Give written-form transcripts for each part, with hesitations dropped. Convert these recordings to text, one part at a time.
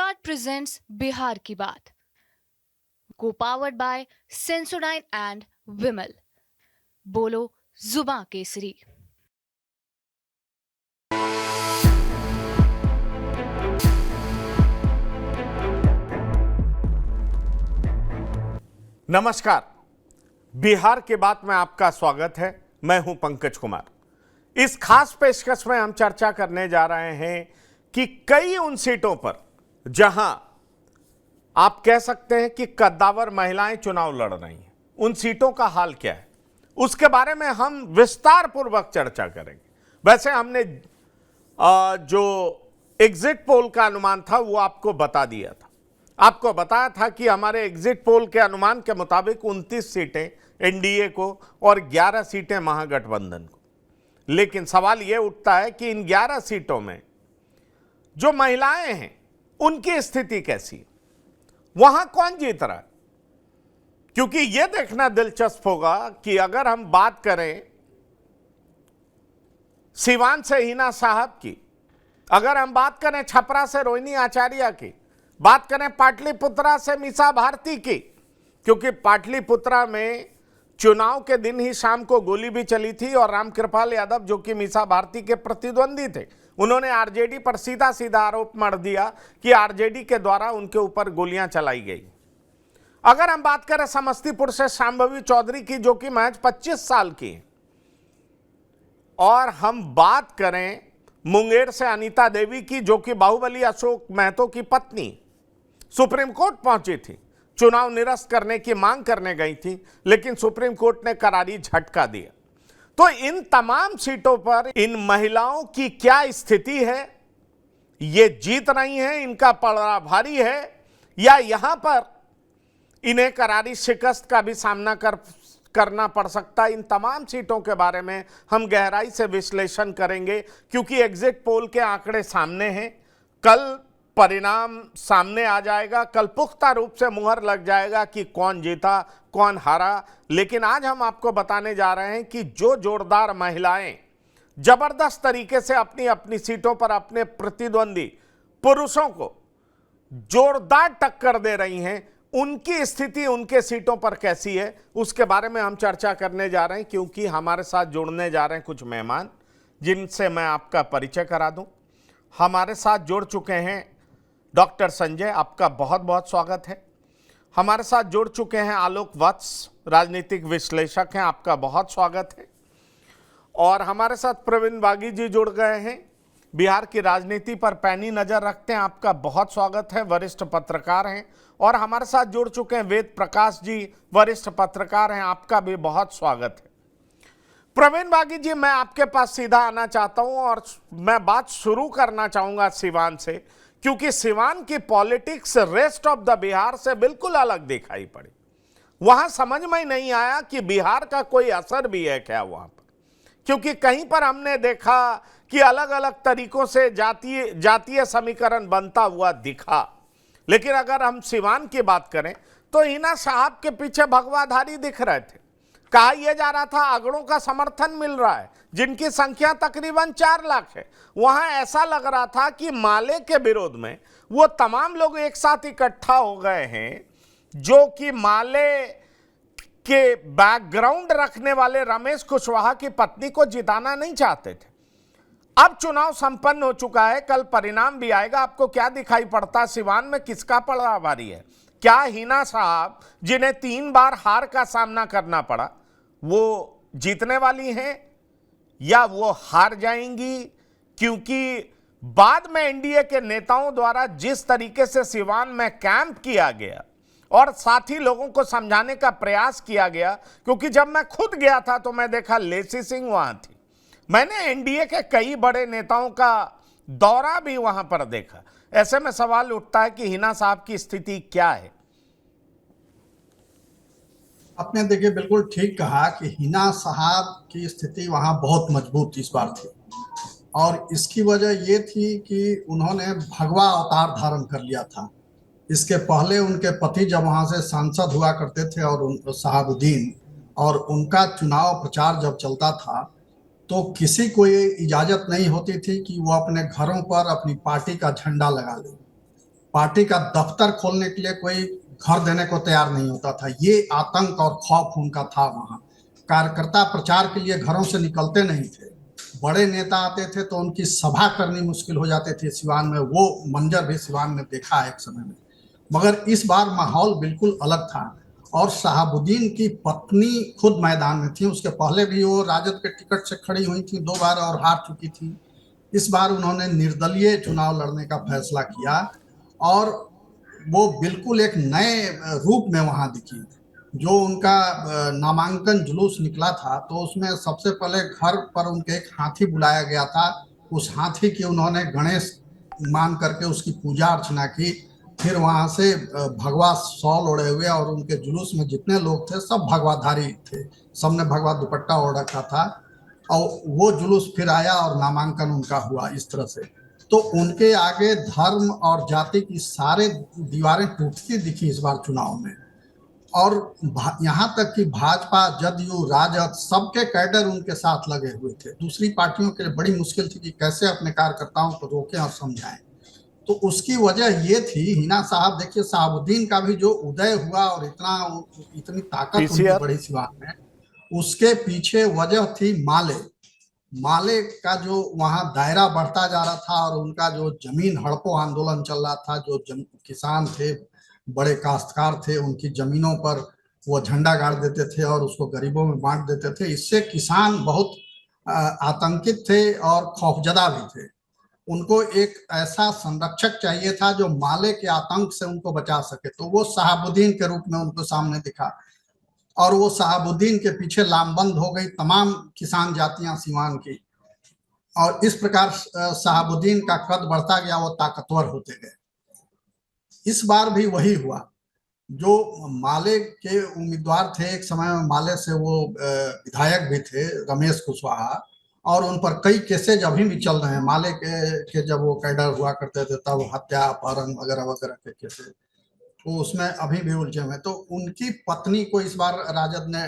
Start presents Bihar की बात को पावर्ड बाय सेंसोडाइन एंड विमल। बोलो जुबां केसरी। नमस्कार, बिहार के बात में आपका स्वागत है। मैं हूं पंकज कुमार। इस खास पेशकश में हम चर्चा करने जा रहे हैं कि कई उन सीटों पर जहां आप कह सकते हैं कि कद्दावर महिलाएं चुनाव लड़ रही हैं, उन सीटों का हाल क्या है, उसके बारे में हम विस्तार पूर्वक चर्चा करेंगे। वैसे हमने जो एग्जिट पोल का अनुमान था वो आपको बता दिया था। आपको बताया था कि हमारे एग्जिट पोल के अनुमान के मुताबिक 29 सीटें एनडीए को और 11 सीटें महागठबंधन को। लेकिन सवाल यह उठता है कि इन 11 सीटों में जो महिलाएं हैं उनकी स्थिति कैसी है, वहां कौन जीत रहा है। क्योंकि यह देखना दिलचस्प होगा कि अगर हम बात करें सिवान से हिना साहब की, अगर हम बात करें छपरा से रोहिणी आचार्य की, बात करें पाटलिपुत्रा से मीसा भारती की, क्योंकि पाटलिपुत्रा में चुनाव के दिन ही शाम को गोली भी चली थी और रामकृपाल यादव जो कि मीसा भारती के प्रतिद्वंदी थे, उन्होंने आरजेडी पर सीधा सीधा आरोप मढ़ दिया कि आरजेडी के द्वारा उनके ऊपर गोलियां चलाई गई। अगर हम बात करें समस्तीपुर से शांभवी चौधरी की जो कि महज 25 साल की है, और हम बात करें मुंगेर से अनीता देवी की जो कि बाहुबली अशोक महतो की पत्नी, सुप्रीम कोर्ट पहुंची थी, चुनाव निरस्त करने की मांग करने गई थी, लेकिन सुप्रीम कोर्ट ने करारी झटका दिया। तो इन तमाम सीटों पर इन महिलाओं की क्या स्थिति है, ये जीत रही हैं, इनका पलड़ा भारी है या यहां पर इन्हें करारी शिकस्त का भी सामना करना पड़ सकता है। इन तमाम सीटों के बारे में हम गहराई से विश्लेषण करेंगे, क्योंकि एग्जिट पोल के आंकड़े सामने हैं। कल परिणाम सामने आ जाएगा, कल पुख्ता रूप से मुहर लग जाएगा कि कौन जीता कौन हारा। लेकिन आज हम आपको बताने जा रहे हैं कि जो जोरदार महिलाएं जबरदस्त तरीके से अपनी अपनी सीटों पर अपने प्रतिद्वंदी पुरुषों को जोरदार टक्कर दे रही हैं, उनकी स्थिति उनके सीटों पर कैसी है, उसके बारे में हम चर्चा करने जा रहे हैं। क्योंकि हमारे साथ जुड़ने जा रहे हैं कुछ मेहमान, जिनसे मैं आपका परिचय करा दूं। हमारे साथ जुड़ चुके हैं डॉक्टर संजय, आपका बहुत बहुत स्वागत है। हमारे साथ जुड़ चुके हैं आलोक वत्स, राजनीतिक विश्लेषक हैं, आपका बहुत स्वागत है। और हमारे साथ प्रवीण बागी जी जुड़ गए हैं, बिहार की राजनीति पर पैनी नजर रखते हैं, आपका बहुत स्वागत है, वरिष्ठ पत्रकार हैं। और हमारे साथ जुड़ चुके हैं वेद प्रकाश जी, वरिष्ठ पत्रकार हैं, आपका भी बहुत स्वागत है। प्रवीण बागी जी, मैं आपके पास सीधा आना चाहता हूं और मैं बात शुरू करना चाहूंगा सिवान से, क्योंकि सिवान की politics rest of the Bihar से बिल्कुल अलग दिखाई पड़ी। वहां समझ में ही नहीं आया कि बिहार का कोई असर भी है क्या वहां पर, क्योंकि कहीं पर हमने देखा कि अलग अलग तरीकों से जातीय समीकरण बनता हुआ दिखा। लेकिन अगर हम सिवान की बात करें तो हिना साहब के पीछे भगवाधारी दिख रहे थे। कहा यह जा रहा था अगड़ों का समर्थन मिल रहा है, जिनकी संख्या तकरीबन 4 लाख है। वहां ऐसा लग रहा था कि माले के विरोध में वो तमाम लोग एक साथ इकट्ठा हो गए हैं जो कि माले के बैकग्राउंड रखने वाले रमेश कुशवाहा की पत्नी को जिताना नहीं चाहते थे। अब चुनाव संपन्न हो चुका है, कल परिणाम भी आएगा। आपको क्या दिखाई पड़ता, सिवान में किसका पलड़ा भारी है? क्या हिना साहब, जिन्हें 3 बार हार का सामना करना पड़ा, वो जीतने वाली हैं या वो हार जाएंगी? क्योंकि बाद में एनडीए के नेताओं द्वारा जिस तरीके से सिवान में कैंप किया गया और साथ ही लोगों को समझाने का प्रयास किया गया, क्योंकि जब मैं खुद गया था तो मैं देखा लेसी सिंह वहां थी, मैंने एनडीए के कई बड़े नेताओं का दौरा भी वहां पर देखा। ऐसे में सवाल उठता है कि हिना साहब की स्थिति क्या है? आपने देखिए बिल्कुल ठीक कहा कि हिना साहब की स्थिति वहां बहुत मजबूत इस बार थी, और इसकी वजह ये थी कि उन्होंने भगवा अवतार धारण कर लिया था। इसके पहले उनके पति जब वहां से सांसद हुआ करते थे और शहाबुद्दीन, और उनका चुनाव प्रचार जब चलता था तो किसी को ये इजाजत नहीं होती थी कि वो अपने घरों पर अपनी पार्टी का झंडा लगा ले। पार्टी का दफ्तर खोलने के लिए कोई घर देने को तैयार नहीं होता था। ये आतंक और खौफ उनका था। वहां कार्यकर्ता प्रचार के लिए घरों से निकलते नहीं थे। बड़े नेता आते थे तो उनकी सभा करनी मुश्किल हो जाती थी सिवान में। वो मंजर भी सिवान में देखा है एक समय में। मगर इस बार माहौल बिल्कुल अलग था और शहाबुद्दीन की पत्नी खुद मैदान में थी। उसके पहले भी वो राजद के टिकट से खड़ी हुई थी 2 बार और हार चुकी थी। इस बार उन्होंने निर्दलीय चुनाव लड़ने का फैसला किया और वो बिल्कुल एक नए रूप में वहां दिखी। जो उनका नामांकन जुलूस निकला था तो उसमें सबसे पहले घर पर उनके एक हाथी बुलाया गया था। उस हाथी की उन्होंने गणेश मान करके उसकी पूजा अर्चना की। फिर वहां से भगवा शॉल ओढ़े हुए और उनके जुलूस में जितने लोग थे सब भगवाधारी थे। सबने भगवा दुपट्टा ओढ़ रखा था और वो जुलूस फिर आया और नामांकन उनका हुआ इस तरह से। तो उनके आगे धर्म और जाति की सारे दीवारें टूटती दिखी इस बार चुनाव में। और यहाँ तक कि भाजपा, जदयू, राजद सबके कैडर उनके साथ लगे हुए थे। दूसरी पार्टियों के लिए बड़ी मुश्किल थी कि कैसे अपने कार्यकर्ताओं को रोकें और समझाएं। तो उसकी वजह ये थी, हिना साहब देखिए शहाबुद्दीन का भी जो उदय हुआ और इतनी ताकत उनकी बड़ी सिवान में, उसके पीछे वजह थी माले का जो वहां दायरा बढ़ता जा रहा था और उनका जो जमीन हड़पो आंदोलन चल रहा था। जो किसान थे, बड़े काश्तकार थे, उनकी जमीनों पर वो झंडा गाड़ देते थे और उसको गरीबों में बांट देते थे। इससे किसान बहुत आतंकित थे और खौफजदा भी थे। उनको एक ऐसा संरक्षक चाहिए था जो माले के आतंक से उनको बचा सके। तो वो शहाबुद्दीन के रूप में उनको सामने दिखा और वो शहाबुद्दीन के पीछे लामबंद हो गई तमाम किसान जातियां सीवान की। और इस प्रकार शहाबुद्दीन का कद बढ़ता गया, वो ताकतवर होते गए। इस बार भी वही हुआ। जो माले के उम्मीदवार थे, एक समय में माले से वो विधायक भी थे, रमेश कुशवाहा, और उन पर कई केसेज अभी भी चल रहे हैं। माले के जब वो कैडर हुआ करते थे तब हत्या, अपहरण वगैरह वगैरह के केसेज, तो उसमें अभी भी उलझे हुए। तो उनकी पत्नी को इस बार राजद ने,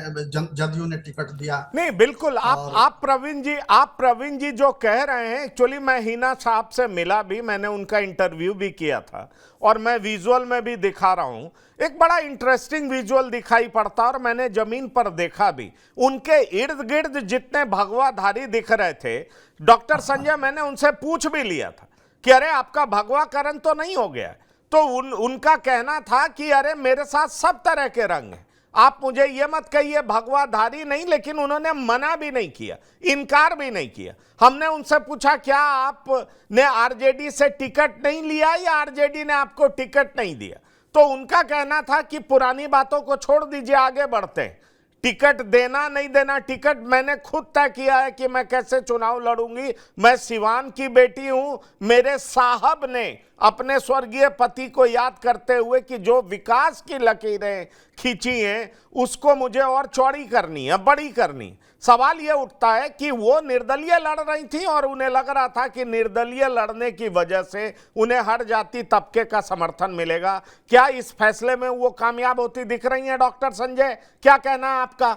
जदयू ने टिकट दिया। नहीं, बिल्कुल। आप प्रवीण जी जो कह रहे हैं, एक्चुअली मैं हिना साहब से मिला भी, मैंने उनका इंटरव्यू भी किया था और मैं विजुअल में भी दिखा रहा हूं। एक बड़ा इंटरेस्टिंग विजुअल दिखाई पड़ता और मैंने जमीन पर देखा भी। उनके इर्द गिर्द जितने भगवाधारी दिख रहे थे, डॉक्टर संजय, मैंने उनसे पूछ भी लिया था कि अरे आपका भगवाकरण तो नहीं हो गया? तो उनका कहना था कि अरे मेरे साथ सब तरह के रंग हैं, आप मुझे ये मत कहिए भगवाधारी नहीं। लेकिन उन्होंने मना भी नहीं किया, इनकार भी नहीं किया। हमने उनसे पूछा क्या आपने आरजेडी से टिकट नहीं लिया या आरजेडी ने आपको टिकट नहीं दिया? तो उनका कहना था कि पुरानी बातों को छोड़ दीजिए, आगे बढ़ते हैं। टिकट देना नहीं देना, टिकट मैंने खुद तय किया है कि मैं कैसे चुनाव लड़ूंगी। मैं सिवान की बेटी हूं। मेरे साहब ने अपने स्वर्गीय पति को याद करते हुए कि जो विकास की लकीरें खींची हैं उसको मुझे और चौड़ी करनी है, बड़ी करनी। सवाल यह उठता है कि वो निर्दलीय लड़ रही थी और उन्हें लग रहा था कि निर्दलीय लड़ने की वजह से उन्हें हर जाति तबके का समर्थन मिलेगा। क्या इस फैसले में वो कामयाब होती दिख रही हैं? डॉक्टर संजय, क्या कहना है आपका?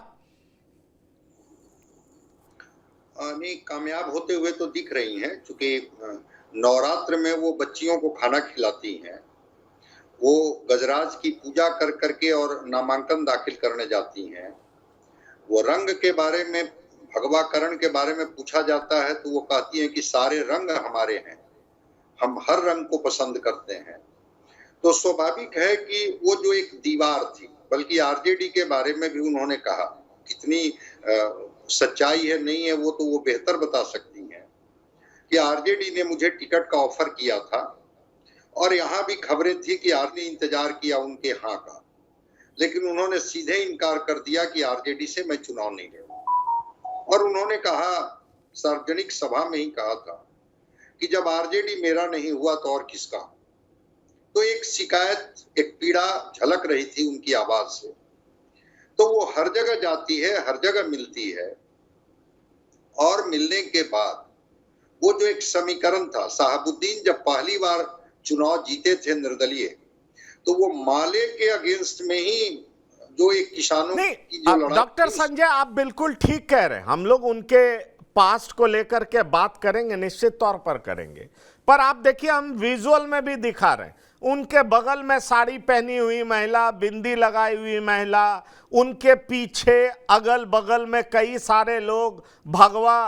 नहीं, कामयाब होते हुए तो दिख रही हैं, क्योंकि नवरात्र में वो बच्चियों को खाना खिलाती हैं, वो गजराज की पूजा कर करके और नामांकन दाखिल करने जाती हैं। वो रंग के बारे में, भगवाकरण के बारे में पूछा जाता है तो वो कहती हैं कि सारे रंग हमारे हैं, हम हर रंग को पसंद करते हैं। तो स्वाभाविक है कि वो जो एक दीवार थी, बल्कि आरजेडी के बारे में भी उन्होंने कहा, कितनी सच्चाई है नहीं है वो तो वो बेहतर बता सकती हैं, कि आरजेडी ने मुझे टिकट का ऑफर किया था और यहाँ भी खबरें थी कि आपने इंतजार किया उनके हाँ का, लेकिन उन्होंने सीधे इनकार कर दिया कि आरजेडी से मैं चुनाव नहीं लड़ूंगा। और उन्होंने कहा, सार्वजनिक सभा में ही कहा था कि जब आरजेडी मेरा नहीं हुआ तो और किसका। तो एक शिकायत, एक पीड़ा झलक रही थी उनकी आवाज से। तो वो हर जगह जाती है, हर जगह मिलती है, और मिलने के बाद वो जो एक समीकरण था, शहाबुद्दीन जब पहली बार चुनाव जीते थे निर्दलीय, तो वो माले के अगेंस्ट में ही जो एक किसानों की जो लड़ाई। डॉक्टर संजय, आप बिल्कुल ठीक कह रहे हैं। हम लोग उनके पास्ट को लेकर के बात करेंगे, निश्चित तौर पर करेंगे। पर आप देखिए, हम विजुअल में भी दिखा रहे हैं, उनके बगल में साड़ी पहनी हुई महिला, बिंदी लगाई हुई महिला, उनके पीछे अगल बगल में कई सारे लोग भगवा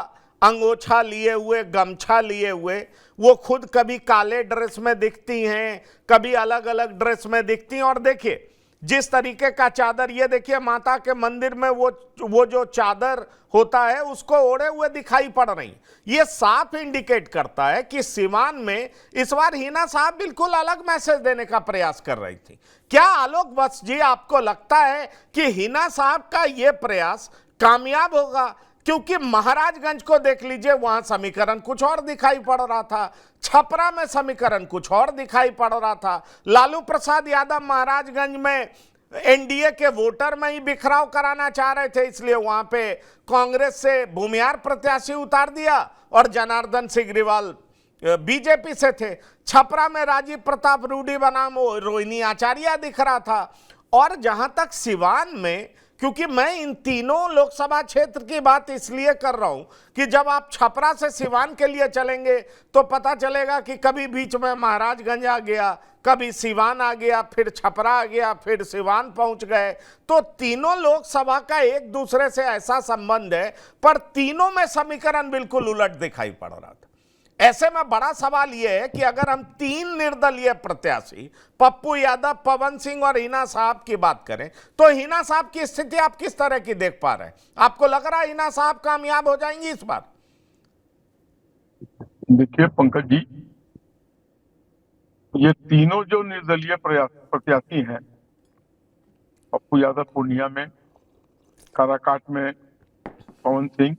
अंगोछा लिए हुए, गमछा लिए हुए, वो खुद कभी काले ड्रेस में दिखती हैं, कभी अलग अलग ड्रेस में दिखती हैं। और देखिए जिस तरीके का चादर, ये देखिए माता के मंदिर में वो जो चादर होता है उसको ओढ़े हुए दिखाई पड़ रही। ये साफ इंडिकेट करता है कि सीवान में इस बार हिना साहब बिल्कुल अलग मैसेज देने का प्रयास कर रही थी। क्या आलोक वत्स जी आपको लगता है कि हिना साहब का ये प्रयास कामयाब होगा? क्योंकि महाराजगंज को देख लीजिए, वहां समीकरण कुछ और दिखाई पड़ रहा था, छपरा में समीकरण कुछ और दिखाई पड़ रहा था। लालू प्रसाद यादव महाराजगंज में एनडीए के वोटर में ही बिखराव कराना चाह रहे थे, इसलिए वहां पे कांग्रेस से भूमिहार प्रत्याशी उतार दिया और जनार्दन सिग्रीवाल बीजेपी से थे। छपरा में राजीव प्रताप रूडी बनाम रोहिणी आचार्य दिख रहा था। और जहां तक सिवान में, क्योंकि मैं इन तीनों लोकसभा क्षेत्र की बात इसलिए कर रहा हूं कि जब आप छपरा से सिवान के लिए चलेंगे तो पता चलेगा कि कभी बीच में महाराजगंज आ गया, कभी सिवान आ गया, फिर छपरा आ गया, फिर सिवान पहुंच गए। तो तीनों लोकसभा का एक दूसरे से ऐसा संबंध है, पर तीनों में समीकरण बिल्कुल उलट दिखाई पड़ रहा था। ऐसे में बड़ा सवाल यह है कि अगर हम तीन निर्दलीय प्रत्याशी पप्पू यादव, पवन सिंह और हिना साहब की बात करें तो हिना साहब की स्थिति आप किस तरह की देख पा रहे हैं? आपको लग रहा है हिना साहब कामयाब हो जाएंगी इस बार? देखिए पंकज जी, ये तीनों जो निर्दलीय प्रत्याशी हैं, पप्पू यादव पूर्णिया में, काराकाट में पवन सिंह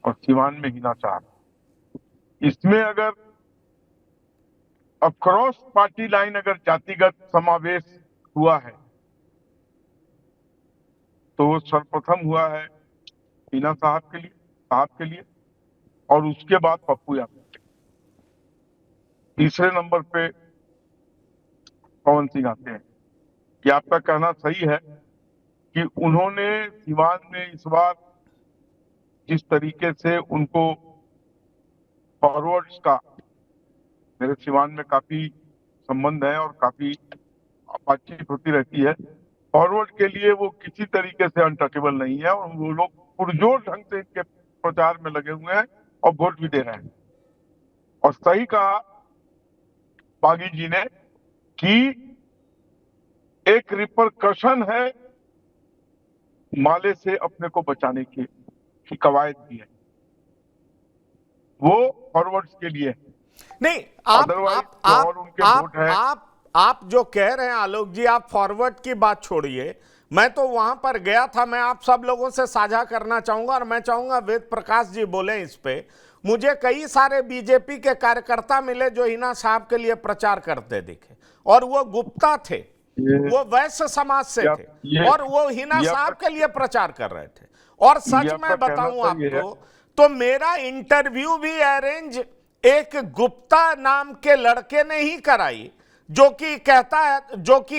और सिवान में हिना साहब, इसमें अगर अक्रॉस पार्टी लाइन अगर जातिगत समावेश हुआ है तो वो सर्वप्रथम हुआ है हिना साहब के लिए और उसके बाद पप्पू यादव। तीसरे नंबर पे पवन सिंह आते हैं। ये आपका कहना सही है कि उन्होंने सिवान में इस बार जिस तरीके से उनको फॉरवर्ड्स का, मेरे सिवान में काफी संबंध है और काफी बातचीत होती रहती है, फॉरवर्ड के लिए वो किसी तरीके से अनटचेबल नहीं है और वो लोग पुरजोर ढंग से इनके प्रचार में लगे हुए हैं और वोट भी दे रहे हैं। और सही कहा बागी जी ने कि एक रिपरकशन है माले से अपने को बचाने की कवायद भी है, वो फॉरवर्ड्स के लिए है। नहीं, आप जो कह रहे हैं आलोक जी, आप फॉरवर्ड की बात छोड़िए, मैं तो वहां पर गया था, मैं आप सब लोगों से साझा करना चाहूंगा और मैं चाहूंगा वेद प्रकाश जी बोले इस पे। मुझे कई सारे बीजेपी के कार्यकर्ता मिले जो हिना साहब के लिए प्रचार करते दिखे और वो गुप्ता थे, वो वैश्य समाज से थे और वो हिना साहब के लिए प्रचार कर रहे थे। और सच में बताऊं आपको तो मेरा इंटरव्यू भी अरेंज एक गुप्ता नाम के लड़के ने ही कराई, जो कि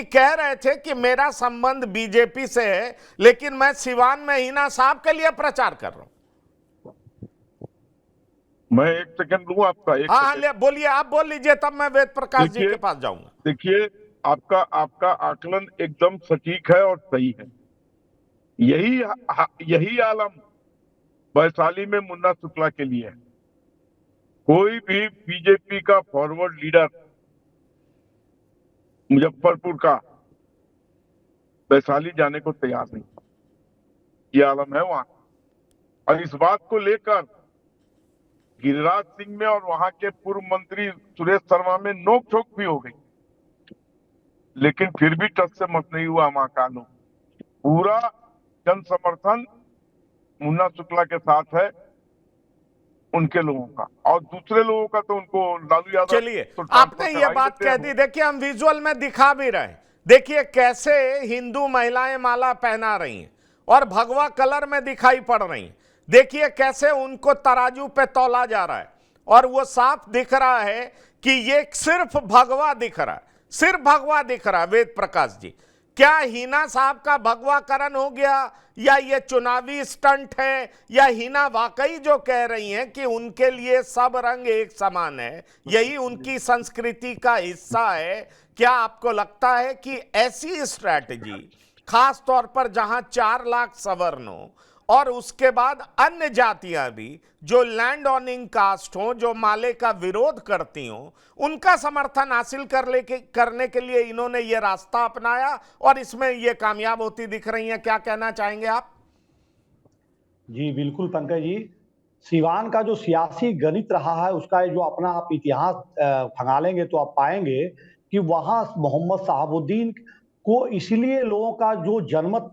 कह रहे थे कि मेरा संबंध बीजेपी से है लेकिन मैं सिवान में हिना साहब के लिए प्रचार कर रहा हूं। मैं एक सेकंड लूं आपका? हाँ, बोलिए, आप बोल लीजिए, तब मैं वेद प्रकाश जी के पास जाऊंगा। देखिए, आपका आकलन एकदम सटीक है और सही है। यही आलम वैशाली में मुन्ना शुक्ला के लिए है। कोई भी बीजेपी का फॉरवर्ड लीडर मुजफ्फरपुर का वैशाली जाने को तैयार नहीं, ये आलम है वहां। और इस बात को लेकर गिरिराज सिंह में और वहां के पूर्व मंत्री सुरेश शर्मा में नोक झोंक भी हो गई, लेकिन फिर भी टच से मत नहीं हुआ वहां का लोग। पूरा जन समर्थन मुन्ना शुक्ला के साथ है उनके लोगों का, और दूसरे लोगों का तो उनको लालू यादव। चलिए, आपने ये बात कह दी, देखिए हम विजुअल में दिखा भी रहे हैं। देखिए कैसे हिंदू महिलाएं माला पहना रही हैं और भगवा कलर में दिखाई पड़ रही हैं। देखिए कैसे उनको तराजू पे तौला जा रहा है और वो साफ दिख रहा है कि ये सिर्फ भगवा दिख रहा है, सिर्फ भगवा दिख रहा है। वेद प्रकाश जी, क्या हिना साहब का भगवाकरण हो गया या ये चुनावी स्टंट है, या हिना वाकई जो कह रही हैं कि उनके लिए सब रंग एक समान है, यही उनकी संस्कृति का हिस्सा है? क्या आपको लगता है कि ऐसी स्ट्रैटेजी, खास तौर पर जहां 4 लाख सवर्ण हो और उसके बाद अन्य जातियां भी जो लैंड ऑनिंग कास्ट हो, जो माले का विरोध करती हो, उनका समर्थन हासिल करने के लिए इन्होंने ये रास्ता अपनाया और इसमें ये कामयाब होती दिख रही हैं? क्या कहना चाहेंगे आप? जी बिल्कुल पंकज जी, सिवान का जो सियासी गणित रहा है उसका जो अपना आप इतिहास खंगालेंगे तो आप पाएंगे कि वहां मोहम्मद शहाबुद्दीन को इसलिए लोगों का जो जनमत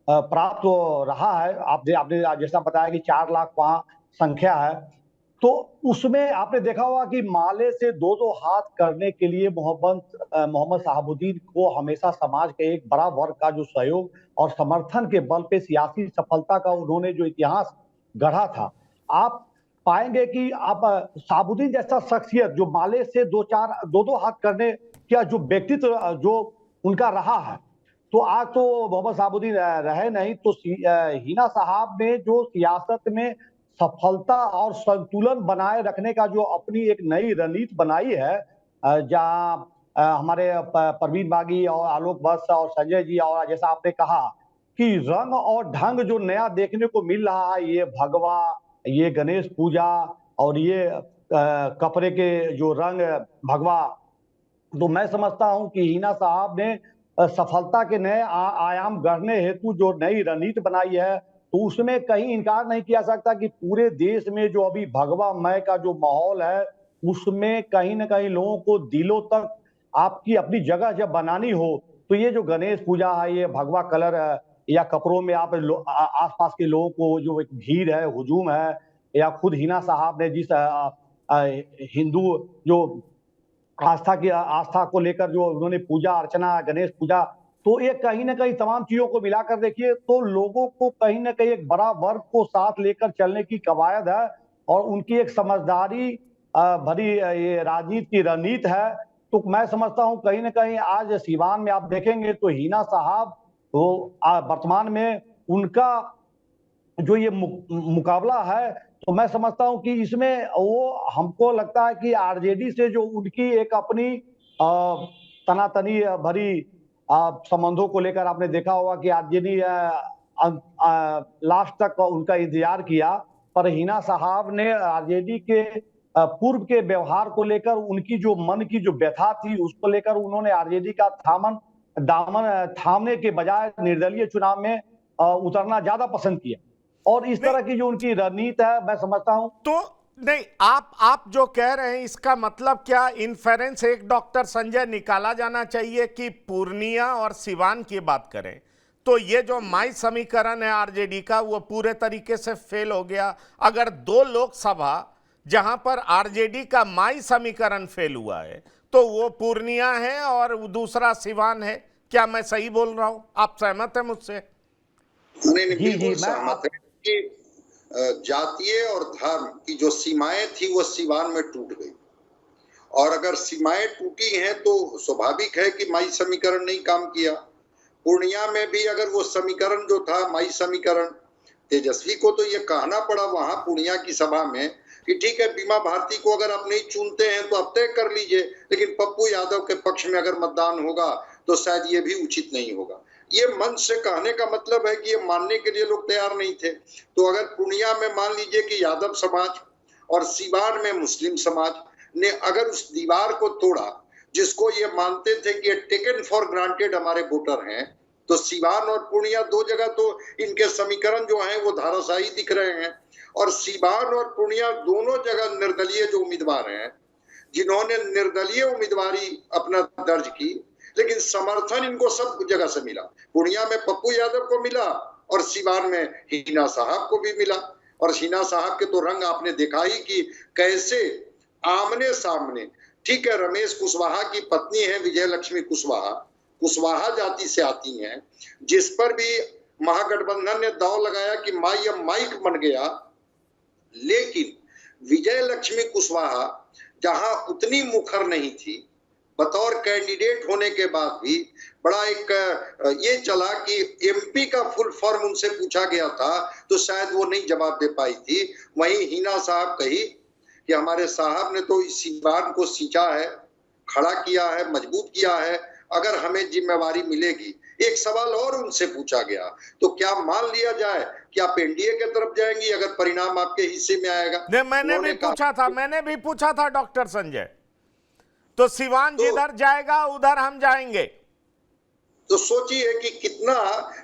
प्राप्त रहा है। आपने जैसा बताया कि 4 लाख वहां संख्या है, तो उसमें आपने देखा होगा कि माले से दो हाथ करने के लिए मोहम्मद शहाबुद्दीन को हमेशा समाज के एक बड़ा वर्ग का जो सहयोग और समर्थन के बल पे सियासी सफलता का उन्होंने जो इतिहास गढ़ा था। आप पाएंगे कि आप शहाबुद्दीन जैसा शख्सियत जो माले से दो हाथ करने का जो व्यक्तित्व जो उनका रहा है, तो आज तो मोहम्मद शहाबुद्दीन रहे नहीं, तो हिना साहब ने जो सियासत में सफलता और संतुलन बनाए रखने का जो अपनी एक नई रणनीति बनाई है, जहां हमारे परवीन बागी और आलोक बस और संजय जी, और जैसा आपने कहा कि रंग और ढंग जो नया देखने को मिल रहा है, ये भगवा, ये गणेश पूजा और ये कपड़े के जो रंग भगवा, तो मैं समझता हूं कि हिना साहब ने सफलता के नए आयाम गढ़ने हेतु जो नई रणनीति बनाई है, तो उसमें कहीं इनकार नहीं किया सकता कि पूरे देश में जो अभी भगवामय का जो माहौल है, उसमें कहीं ना कहीं लोगों को दिलों तक आपकी अपनी जगह जब बनानी हो, तो ये जो गणेश पूजा है, ये भगवा कलर या कपड़ों में आप आसपास के लोगों को जो एक भीड़ है, हुजूम है, या खुद हिना साहब ने जिस हिंदू जो आस्था को लेकर जो उन्होंने पूजा अर्चना, गणेश पूजा, तो ये कहीं ना कहीं तमाम चीजों को मिलाकर देखिए तो लोगों को कहीं ना कहीं एक बड़ा वर्ग को साथ लेकर चलने की कवायद है और उनकी एक समझदारी भरी ये राजनीति की रणनीति है। तो मैं समझता हूं कहीं ना कहीं आज सिवान में आप देखेंगे तो हिना साहब तो वर्तमान में उनका जो ये मुकाबला है, तो मैं समझता हूं कि इसमें वो हमको लगता है कि आरजेडी से जो उनकी एक अपनी तनातनी भरी संबंधों को लेकर आपने देखा होगा कि आरजेडी लास्ट तक उनका इंतजार किया, पर हिना साहब ने आरजेडी के पूर्व के व्यवहार को लेकर उनकी जो मन की जो व्यथा थी उसको लेकर उन्होंने आरजेडी का दामन थामने के बजाय निर्दलीय चुनाव में उतरना ज्यादा पसंद किया, और इस तरह की जो उनकी रणनीति है मैं समझता हूं। तो नहीं, आप जो कह रहे हैं इसका मतलब क्या इन्फेरेंस एक डॉक्टर संजय निकाला जाना चाहिए कि पूर्णिया और सिवान की बात करें तो ये जो माई समीकरण है आरजेडी का वो पूरे तरीके से फेल हो गया? अगर 2 लोकसभा जहां पर आरजेडी का माई समीकरण फेल हुआ है तो वो पूर्णिया है और दूसरा सिवान है, क्या मैं सही बोल रहा हूं? आप सहमत हैं मुझसे? नहीं, बिल्कुल सहमत है कि जातीय और धर्म की जो सीमाएं थी वो सिवान में टूट गई, और अगर सीमाएं टूटी हैं तो स्वाभाविक है कि माई समीकरण नहीं काम किया। पूर्णिया में भी अगर वो समीकरण जो था माई समीकरण, तेजस्वी को तो ये कहना पड़ा वहां पूर्णिया की सभा में कि ठीक है बीमा भारती को अगर आप नहीं चुनते हैं तो आप तय कर लीजिए, लेकिन पप्पू यादव के पक्ष में अगर मतदान होगा तो शायद ये भी उचित नहीं होगा। ये मन से कहने का मतलब है कि ये मानने के लिए लोग तैयार नहीं थे। तो अगर पूर्णिया में मान लीजिए कि यादव समाज और सिवान में मुस्लिम समाज ने अगर उस दीवार को तोड़ा जिसको ये मानते थे कि ये टेकन फॉर ग्रांटेड हमारे वोटर हैं, तो सिवान और पूर्णिया 2 जगह तो इनके समीकरण जो हैं वो धाराशाही दिख रहे हैं, और सिवान और पूर्णिया दोनों जगह निर्दलीय जो उम्मीदवार हैं जिन्होंने निर्दलीय उम्मीदवारी अपना दर्ज की, लेकिन समर्थन इनको सब जगह से मिला। पूर्णिया में पप्पू यादव को मिला और सिवान में हिना साहब को भी मिला, और हिना साहब के तो रंग आपने देखा ही कि कैसे आमने सामने, ठीक है रमेश कुशवाहा की पत्नी है विजय लक्ष्मी कुशवाहा जाति से आती हैं, जिस पर भी महागठबंधन ने दांव लगाया कि माई अब माइक बन गया, लेकिन विजय लक्ष्मी कुशवाहा जहां उतनी मुखर नहीं थी, बतौर कैंडिडेट होने के बाद भी बड़ा एक ये चला कि एमपी का फुल फॉर्म उनसे पूछा गया था तो शायद वो नहीं जवाब दे पाई थी। वहीं हिना साहब कही कि हमारे साहब ने तो इस सिवान को सींचा है, खड़ा किया है, मजबूत किया है। अगर हमें जिम्मेवारी मिलेगी, एक सवाल और उनसे पूछा गया, तो क्या मान लिया जाए कि आप एनडीए के तरफ जाएंगी अगर परिणाम आपके हिस्से में आएगा? नहीं, मैंने भी पूछा था डॉक्टर संजय, तो सिवान जिधर जाएगा उधर हम जाएंगे। तो सोचिए कि कितना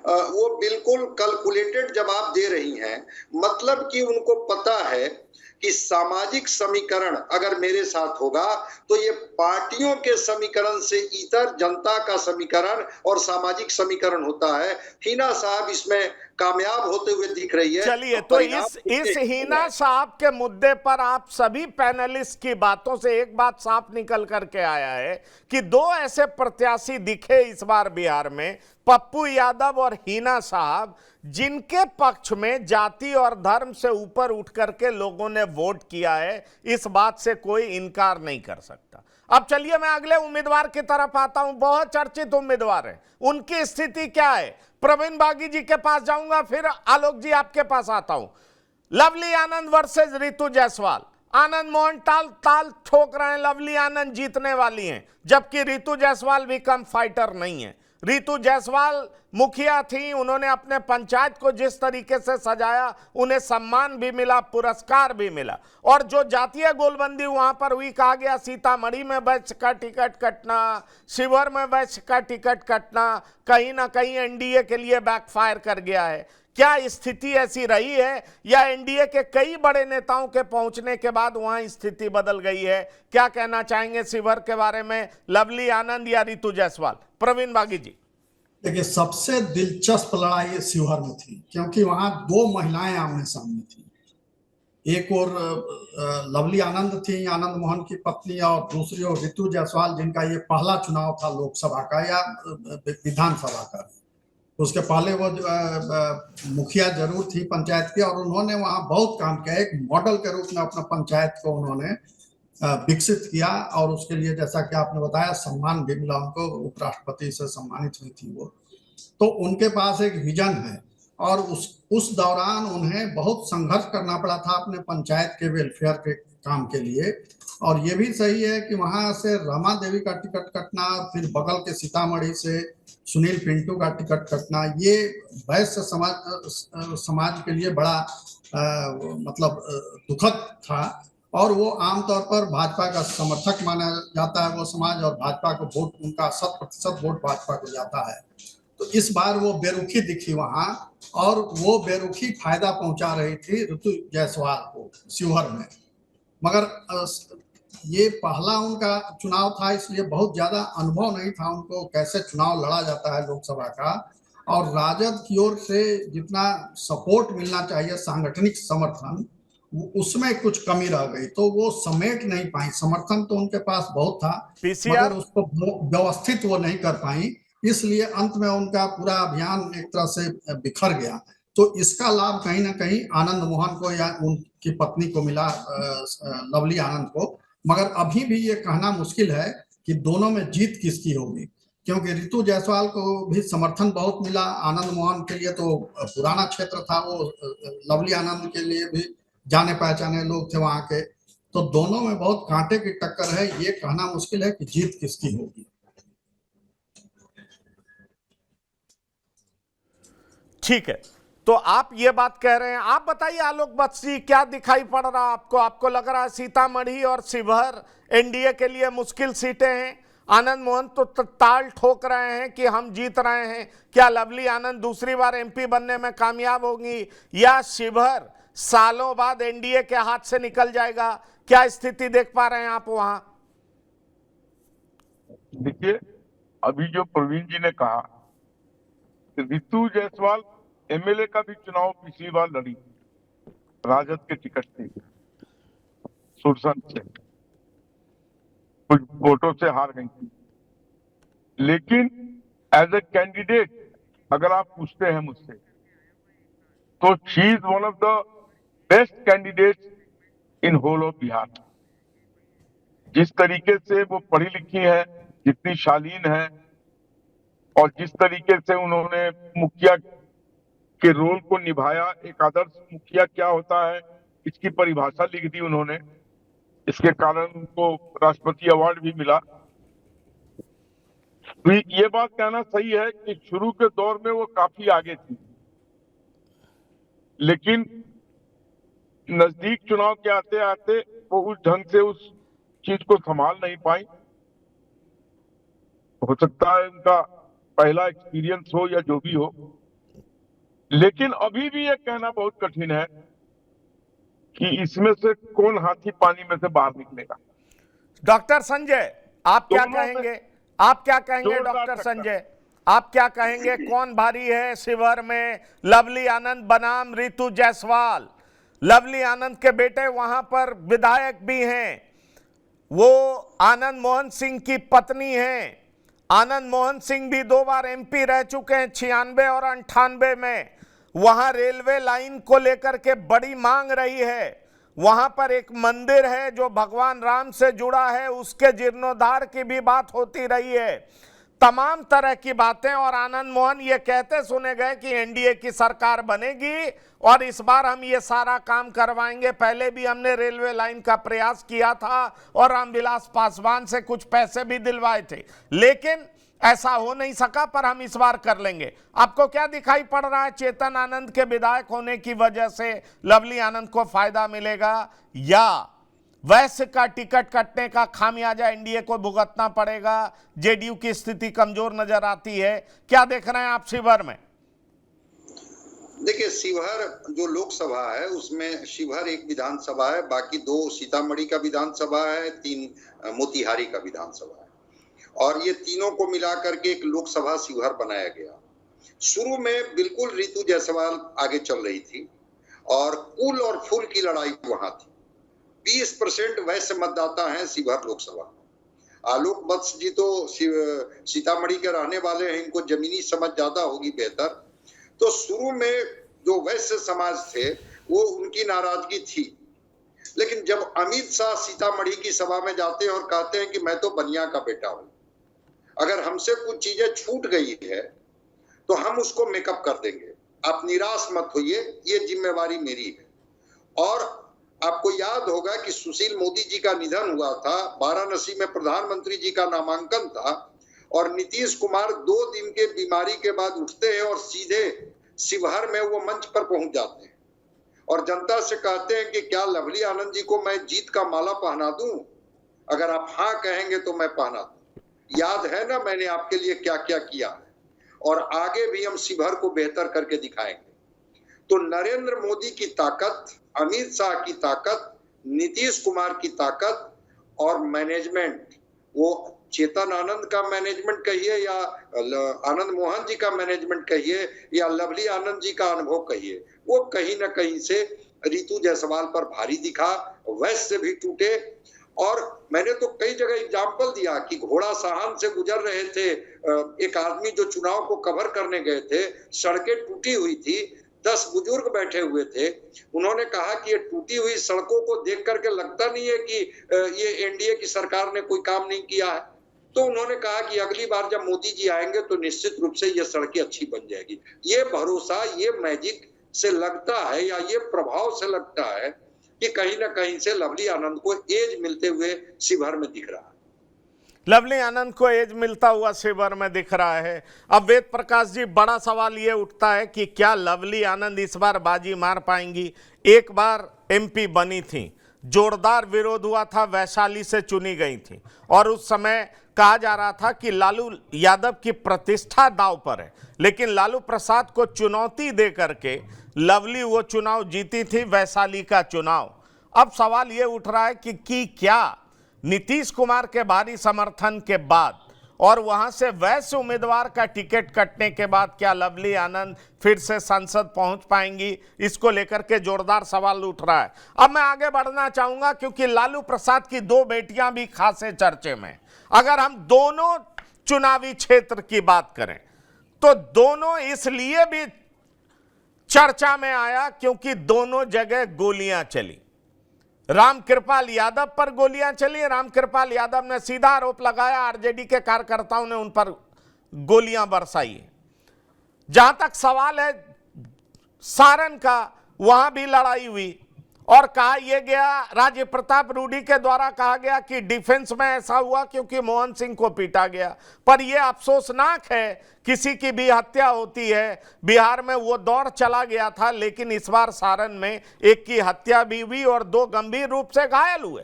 वो बिल्कुल कैलकुलेटेड जवाब दे रही हैं। मतलब कि उनको पता है कि सामाजिक समीकरण अगर मेरे साथ होगा तो ये पार्टियों के समीकरण से इतर जनता का समीकरण और सामाजिक समीकरण होता है। हिना साहब इसमें कामयाब होते हुए दिख रही है। चलिए, तो इस हिना साहब के मुद्दे पर आप सभी पैनलिस्ट की बातों से एक बात साफ निकल करके आया है कि दो ऐसे प्रत्याशी दिखे इस बार बिहार में, पप्पू यादव और हिना साहब, जिनके पक्ष में जाति और धर्म से ऊपर उठ करके लोगों ने वोट किया है। इस बात से कोई इनकार नहीं कर सकता। अब चलिए मैं अगले उम्मीदवार की तरफ आता हूं। बहुत चर्चित उम्मीदवार है, उनकी स्थिति क्या है? प्रवीण बागी जी के पास जाऊंगा, फिर आलोक जी आपके पास आता हूं। लवली आनंद वर्सेस रितु जायसवाल। आनंद मोहन ताल ठोक रहे हैं, लवली आनंद जीतने वाली हैं, जबकि रितु जायसवाल भी कम फाइटर नहीं है। रितु जायसवाल मुखिया थी, उन्होंने अपने पंचायत को जिस तरीके से सजाया, उन्हें सम्मान भी मिला, पुरस्कार भी मिला। और जो जातीय गोलबंदी वहां पर हुई, कहा गया सीतामढ़ी में वैश्य का टिकट कटना, शिवहर में वैश्य का टिकट कटना कहीं ना कहीं एनडीए के लिए बैकफायर कर गया है। क्या स्थिति ऐसी रही है या एनडीए के कई बड़े नेताओं के पहुंचने के बाद वहां स्थिति बदल गई है? क्या कहना चाहेंगे शिवहर के बारे में, लवली आनंद या रितु जायसवाल? प्रवीण बागी जी। देखिए, सबसे दिलचस्प लड़ाई शिवहर में थी, क्योंकि वहां दो महिलाएं आमने सामने थी। एक और लवली आनंद थी, आनंद मोहन की पत्नी, और दूसरी ओर रितु जायसवाल, जिनका ये पहला चुनाव था लोकसभा का या विधानसभा का। उसके पहले वो मुखिया जरूर थी पंचायत की, और उन्होंने वहां बहुत काम किया। एक मॉडल के रूप में अपना पंचायत को उन्होंने विकसित किया, और उसके लिए जैसा कि आपने बताया सम्मान भी मिला उनको, उपराष्ट्रपति से सम्मानित हुई थी वो। तो उनके पास एक विजन है, और उस दौरान उन्हें बहुत संघर्ष करना पड़ा था अपने पंचायत के वेलफेयर के काम के लिए। और ये भी सही है कि वहां से रमा देवी का टिकट कटना, फिर बगल के सीतामढ़ी से सुनील पिंटू का टिकट कटना, ये वैश्य समाज के लिए बड़ा मतलब दुखद था। और वो आमतौर पर भाजपा का समर्थक माना जाता है वो समाज, और भाजपा को वोट, उनका 100% वोट भाजपा को जाता है। तो इस बार वो बेरुखी दिखी वहां, और वो बेरुखी फायदा पहुंचा रही थी रितु जायसवाल को शिवहर में। मगर ये पहला उनका चुनाव था, इसलिए बहुत ज्यादा अनुभव नहीं था उनको कैसे चुनाव लड़ा जाता है लोकसभा का। और राजद की ओर से जितना सपोर्ट मिलना चाहिए, सांगठनिक समर्थन, उसमें कुछ कमी रह गई, तो वो समेट नहीं पाई। समर्थन तो उनके पास बहुत था, मगर उसको व्यवस्थित वो नहीं कर पाई, इसलिए अंत में उनका पूरा अभियान एक तरह से बिखर गया। तो इसका लाभ कहीं ना कहीं आनंद मोहन को या उनकी पत्नी को मिला, लवली आनंद को। मगर अभी भी ये कहना मुश्किल है कि दोनों में जीत किसकी होगी, क्योंकि रितु जायसवाल को भी समर्थन बहुत मिला। आनंद मोहन के लिए तो पुराना क्षेत्र था वो, लवली आनंद के लिए भी जाने पहचाने लोग थे वहां के। तो दोनों में बहुत कांटे की टक्कर है, ये कहना मुश्किल है कि जीत किसकी होगी। ठीक है, तो आप ये बात कह रहे हैं। आप बताइए आलोक बख्शी, क्या दिखाई पड़ रहा आपको? आपको लग रहा है सीतामढ़ी और शिवहर एनडीए के लिए मुश्किल सीटें हैं? आनंद मोहन तो ताल ठोक रहे हैं कि हम जीत रहे हैं। क्या लवली आनंद दूसरी बार एमपी बनने में कामयाब होंगी, या शिवहर सालों बाद एनडीए के हाथ से निकल जाएगा? क्या स्थिति देख पा रहे हैं आप वहां? देखिए, अभी जो प्रवीण जी ने कहा, रितु जायसवाल एमएलए का भी चुनाव पिछली बार लड़ी, राजद के टिकट से, सुरसन से, कुछ वोटों से हार गई थी। लेकिन एज ए कैंडिडेट अगर आप पूछते हैं मुझसे, तो she is one of the best candidate in whole of Bihar. जिस तरीके से वो पढ़ी लिखी है, जितनी शालीन है, और जिस तरीके से उन्होंने मुखिया के रोल को निभाया, एक आदर्श मुखिया क्या होता है इसकी परिभाषा लिख दी उन्होंने। इसके कारण उनको राष्ट्रपति अवार्ड भी मिला। तो ये बात कहना सही है कि शुरू के दौर में वो काफी आगे थी, लेकिन नजदीक चुनाव के आते आते वो उस ढंग से उस चीज को संभाल नहीं पाई। हो सकता है उनका पहला एक्सपीरियंस हो या जो भी हो, लेकिन अभी भी ये कहना बहुत कठिन है कि इसमें से कौन हाथी पानी में से बाहर निकलेगा। डॉक्टर संजय, आप क्या दोनों में कहेंगे? आप क्या कहेंगे जोरदार डॉक्टर टक्कर। संजय, आप क्या कहेंगे? कौन भारी है शिवहर में? लवली आनंद बनाम रितु जायसवाल। लवली आनंद के बेटे वहां पर विधायक भी हैं, वो आनंद मोहन सिंह की पत्नी हैं। आनंद मोहन सिंह भी 2 बार एमपी रह चुके हैं, 96 और 98 में। वहां रेलवे लाइन को लेकर के बड़ी मांग रही है। वहां पर एक मंदिर है जो भगवान राम से जुड़ा है, उसके जीर्णोद्धार की भी बात होती रही है। तमाम तरह की बातें, और आनंद मोहन ये कहते सुने गए कि एनडीए की सरकार बनेगी और इस बार हम ये सारा काम करवाएंगे। पहले भी हमने रेलवे लाइन का प्रयास किया था और रामविलास पासवान से कुछ पैसे भी दिलवाए थे, लेकिन ऐसा हो नहीं सका, पर हम इस बार कर लेंगे। आपको क्या दिखाई पड़ रहा है? चेतन आनंद के विधायक होने की वजह से लवली आनंद को फायदा मिलेगा या वैश्य का टिकट कटने का खामियाजा एनडीए को भुगतना पड़ेगा? जेडीयू की स्थिति कमजोर नजर आती है, क्या देख रहे हैं आप शिवहर में? देखिए, शिवहर जो लोकसभा है उसमें शिवहर एक विधानसभा है, बाकी 2 सीतामढ़ी का विधानसभा है, 3 मोतिहारी का विधानसभा है, और ये तीनों को मिला करके एक लोकसभा शिवहर बनाया गया। शुरू में बिल्कुल रितु जायसवाल आगे चल रही थी और कुल और फुल की लड़ाई वहां थी। 20% वैश्य मतदाता हैं शिवहर लोकसभा। आलोक वत्स जी तो सीतामढ़ी के रहने वाले हैं, इनको जमीनी समझ ज्यादा होगी बेहतर। तो शुरू में जो वैश्य समाज थे वो उनकी नाराजगी थी, लेकिन जब अमित शाह सीतामढ़ी की सभा में जाते हैं और कहते हैं कि मैं तो बनिया का बेटा हूं, अगर हमसे कुछ चीजें छूट गई है तो हम उसको मेकअप कर देंगे, आप निराश मत होइए, ये जिम्मेवारी मेरी है। और आपको याद होगा कि सुशील मोदी जी का निधन हुआ था, वाराणसी में प्रधानमंत्री जी का नामांकन था और नीतीश कुमार 2 दिन के बीमारी के बाद उठते हैं और सीधे शिवहर में वो मंच पर पहुंच जाते हैं और जनता से कहते हैं कि क्या लवली आनंद जी को मैं जीत का माला पहना दूं? अगर आप हाँ कहेंगे तो मैं पहना दूं। याद है ना मैंने आपके लिए क्या क्या किया है, और आगे भी हम शिवहर को बेहतर करके दिखाएंगे। तो नरेंद्र मोदी की ताकत, अमित शाह की ताकत, नीतीश कुमार की ताकत और मैनेजमेंट, वो चेतन आनंद का मैनेजमेंट कहिए या आनंद मोहन जी का मैनेजमेंट कहिए या लवली आनंद जी का अनुभव कहिए, वो कहीं ना कहीं से रितु जायसवाल पर भारी दिखा। वैश्य भी टूटे, और मैंने तो कई जगह एग्जाम्पल दिया कि घोड़ा साहन से गुजर रहे थे एक आदमी जो चुनाव को कवर करने गए थे, सड़कें टूटी हुई थी, 10 बुजुर्ग बैठे हुए थे, उन्होंने कहा कि ये टूटी हुई सड़कों को देख करके लगता नहीं है कि ये एनडीए की सरकार ने कोई काम नहीं किया है। तो उन्होंने कहा कि अगली बार जब मोदी जी आएंगे तो निश्चित रूप से ये सड़कें अच्छी बन जाएगी। ये भरोसा, ये मैजिक से लगता है या ये प्रभाव से लगता है कि कहीं ना कहीं से लवली आनंद को एज मिलते हुए शिवहर में दिख रहा है। लवली आनंद को एज मिलता हुआ शिवहर में दिख रहा है। अब वेद प्रकाश जी, बड़ा सवाल ये उठता है कि क्या लवली आनंद इस बार बाजी मार पाएंगी? एक बार एमपी बनी थी, जोरदार विरोध हुआ था, वैशाली से चुनी गई थी और उस समय कहा जा रहा था कि लालू यादव की प्रतिष्ठा दांव पर है, लेकिन लालू प्रसाद को चुनौती दे करके लवली वो चुनाव जीती थी, वैशाली का चुनाव। अब सवाल ये उठ रहा है कि क्या नीतीश कुमार के भारी समर्थन के बाद और वहां से वैश्य उम्मीदवार का टिकट कटने के बाद क्या लवली आनंद फिर से संसद पहुंच पाएंगी? इसको लेकर के जोरदार सवाल उठ रहा है। अब मैं आगे बढ़ना चाहूंगा क्योंकि लालू प्रसाद की 2 बेटियां भी खासे चर्चे में। अगर हम दोनों चुनावी क्षेत्र की बात करें तो दोनों इसलिए भी चर्चा में आया क्योंकि दोनों जगह गोलियां चली। रामकृपाल यादव पर गोलियां चली, रामकृपाल यादव ने सीधा आरोप लगाया, आरजेडी के कार्यकर्ताओं ने उन पर गोलियां बरसाई। जहां तक सवाल है सारण का, वहां भी लड़ाई हुई और कहा यह गया, राजीव प्रताप रूडी के द्वारा कहा गया कि डिफेंस में ऐसा हुआ क्योंकि मोहन सिंह को पीटा गया। पर यह अफसोसनाक है, किसी की भी हत्या होती है, बिहार में वो दौर चला गया था, लेकिन इस बार सारण में एक की हत्या भी हुई और 2 गंभीर रूप से घायल हुए।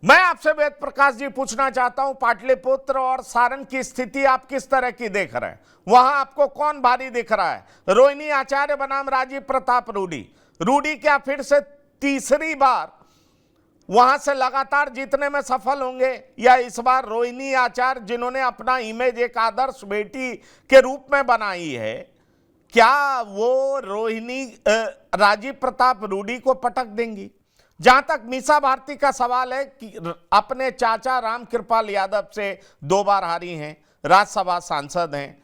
मैं आपसे वेद प्रकाश जी पूछना चाहता हूं, पाटलिपुत्र और सारण की स्थिति आप किस तरह की देख रहे हैं? वहां आपको कौन भारी दिख रहा है, रोहिणी आचार्य बनाम राजीव प्रताप रूडी? रूडी क्या फिर से तीसरी बार वहां से लगातार जीतने में सफल होंगे, या इस बार रोहिणी आचार्य जिन्होंने अपना इमेज एक आदर्श बेटी के रूप में बनाई है, क्या वो रोहिणी राजीव प्रताप रूडी को पटक देंगी? जहां तक मीसा भारती का सवाल है कि अपने चाचा रामकृपाल यादव से 2 बार हारी हैं, राज्यसभा सांसद हैं,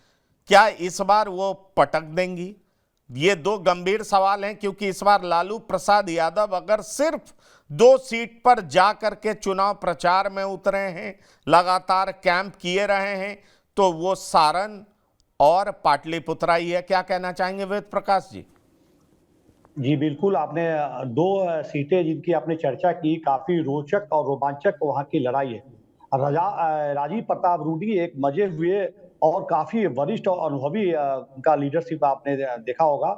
क्या इस बार वो पटक देंगी? ये 2 गंभीर सवाल हैं, क्योंकि इस बार लालू प्रसाद यादव अगर सिर्फ 2 सीट पर जाकर के चुनाव प्रचार में उतरे हैं, लगातार कैंप किए रहे हैं, तो वो सारण और पाटलिपुत्रा ही है। क्या कहना चाहेंगे वेद प्रकाश जी? जी बिल्कुल, आपने 2 सीटें जिनकी आपने चर्चा की, काफी रोचक और रोमांचक वहां की लड़ाई है। राजीव प्रताप रूडी एक मजे हुए और काफी वरिष्ठ और अनुभवी उनका लीडरशिप आपने देखा होगा,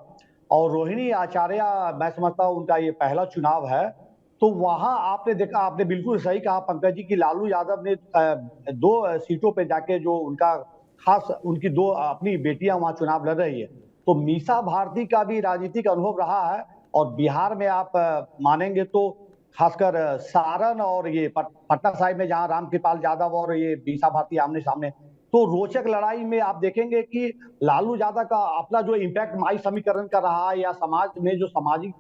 और रोहिणी आचार्य मैं समझता हूँ उनका ये पहला चुनाव है। तो वहां आपने देखा, आपने बिल्कुल सही कहा पंकज जी कि लालू यादव ने 2 सीटों पे जाके जो उनका खास उनकी 2 अपनी बेटियां वहां चुनाव लड़ रही है, तो मीसा भारती का भी राजनीतिक अनुभव रहा है। और बिहार में आप मानेंगे तो खासकर सारण और ये पटना साहिब में जहां रामकृपाल यादव और ये मीसा भारती आमने सामने, तो रोचक लड़ाई में आप देखेंगे कि लालू यादव का अपना जो इम्पैक्ट माई समीकरण का रहा है, या समाज में जो सामाजिक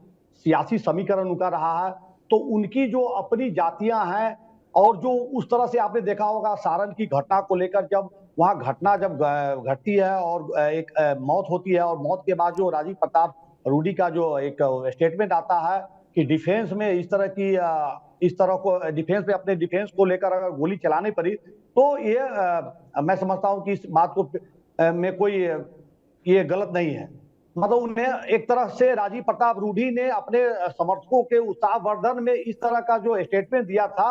सियासी समीकरण उनका रहा है, तो उनकी जो अपनी जातियां हैं, और जो उस तरह से आपने देखा होगा सारण की घटना को लेकर, जब वहां घटना जब घटती है और एक मौत होती है, और मौत के बाद जो राजीव प्रताप रूडी का जो एक स्टेटमेंट आता है कि डिफेंस में इस तरह को डिफेंस में अपने डिफेंस को लेकर अगर गोली चलानी पड़ी, तो ये मैं समझता हूं कि इस बात को में कोई ये गलत नहीं है। मतलब उन्हें एक तरह से राजीव प्रताप रूडी ने अपने समर्थकों के उत्साहवर्धन में इस तरह का जो स्टेटमेंट दिया था,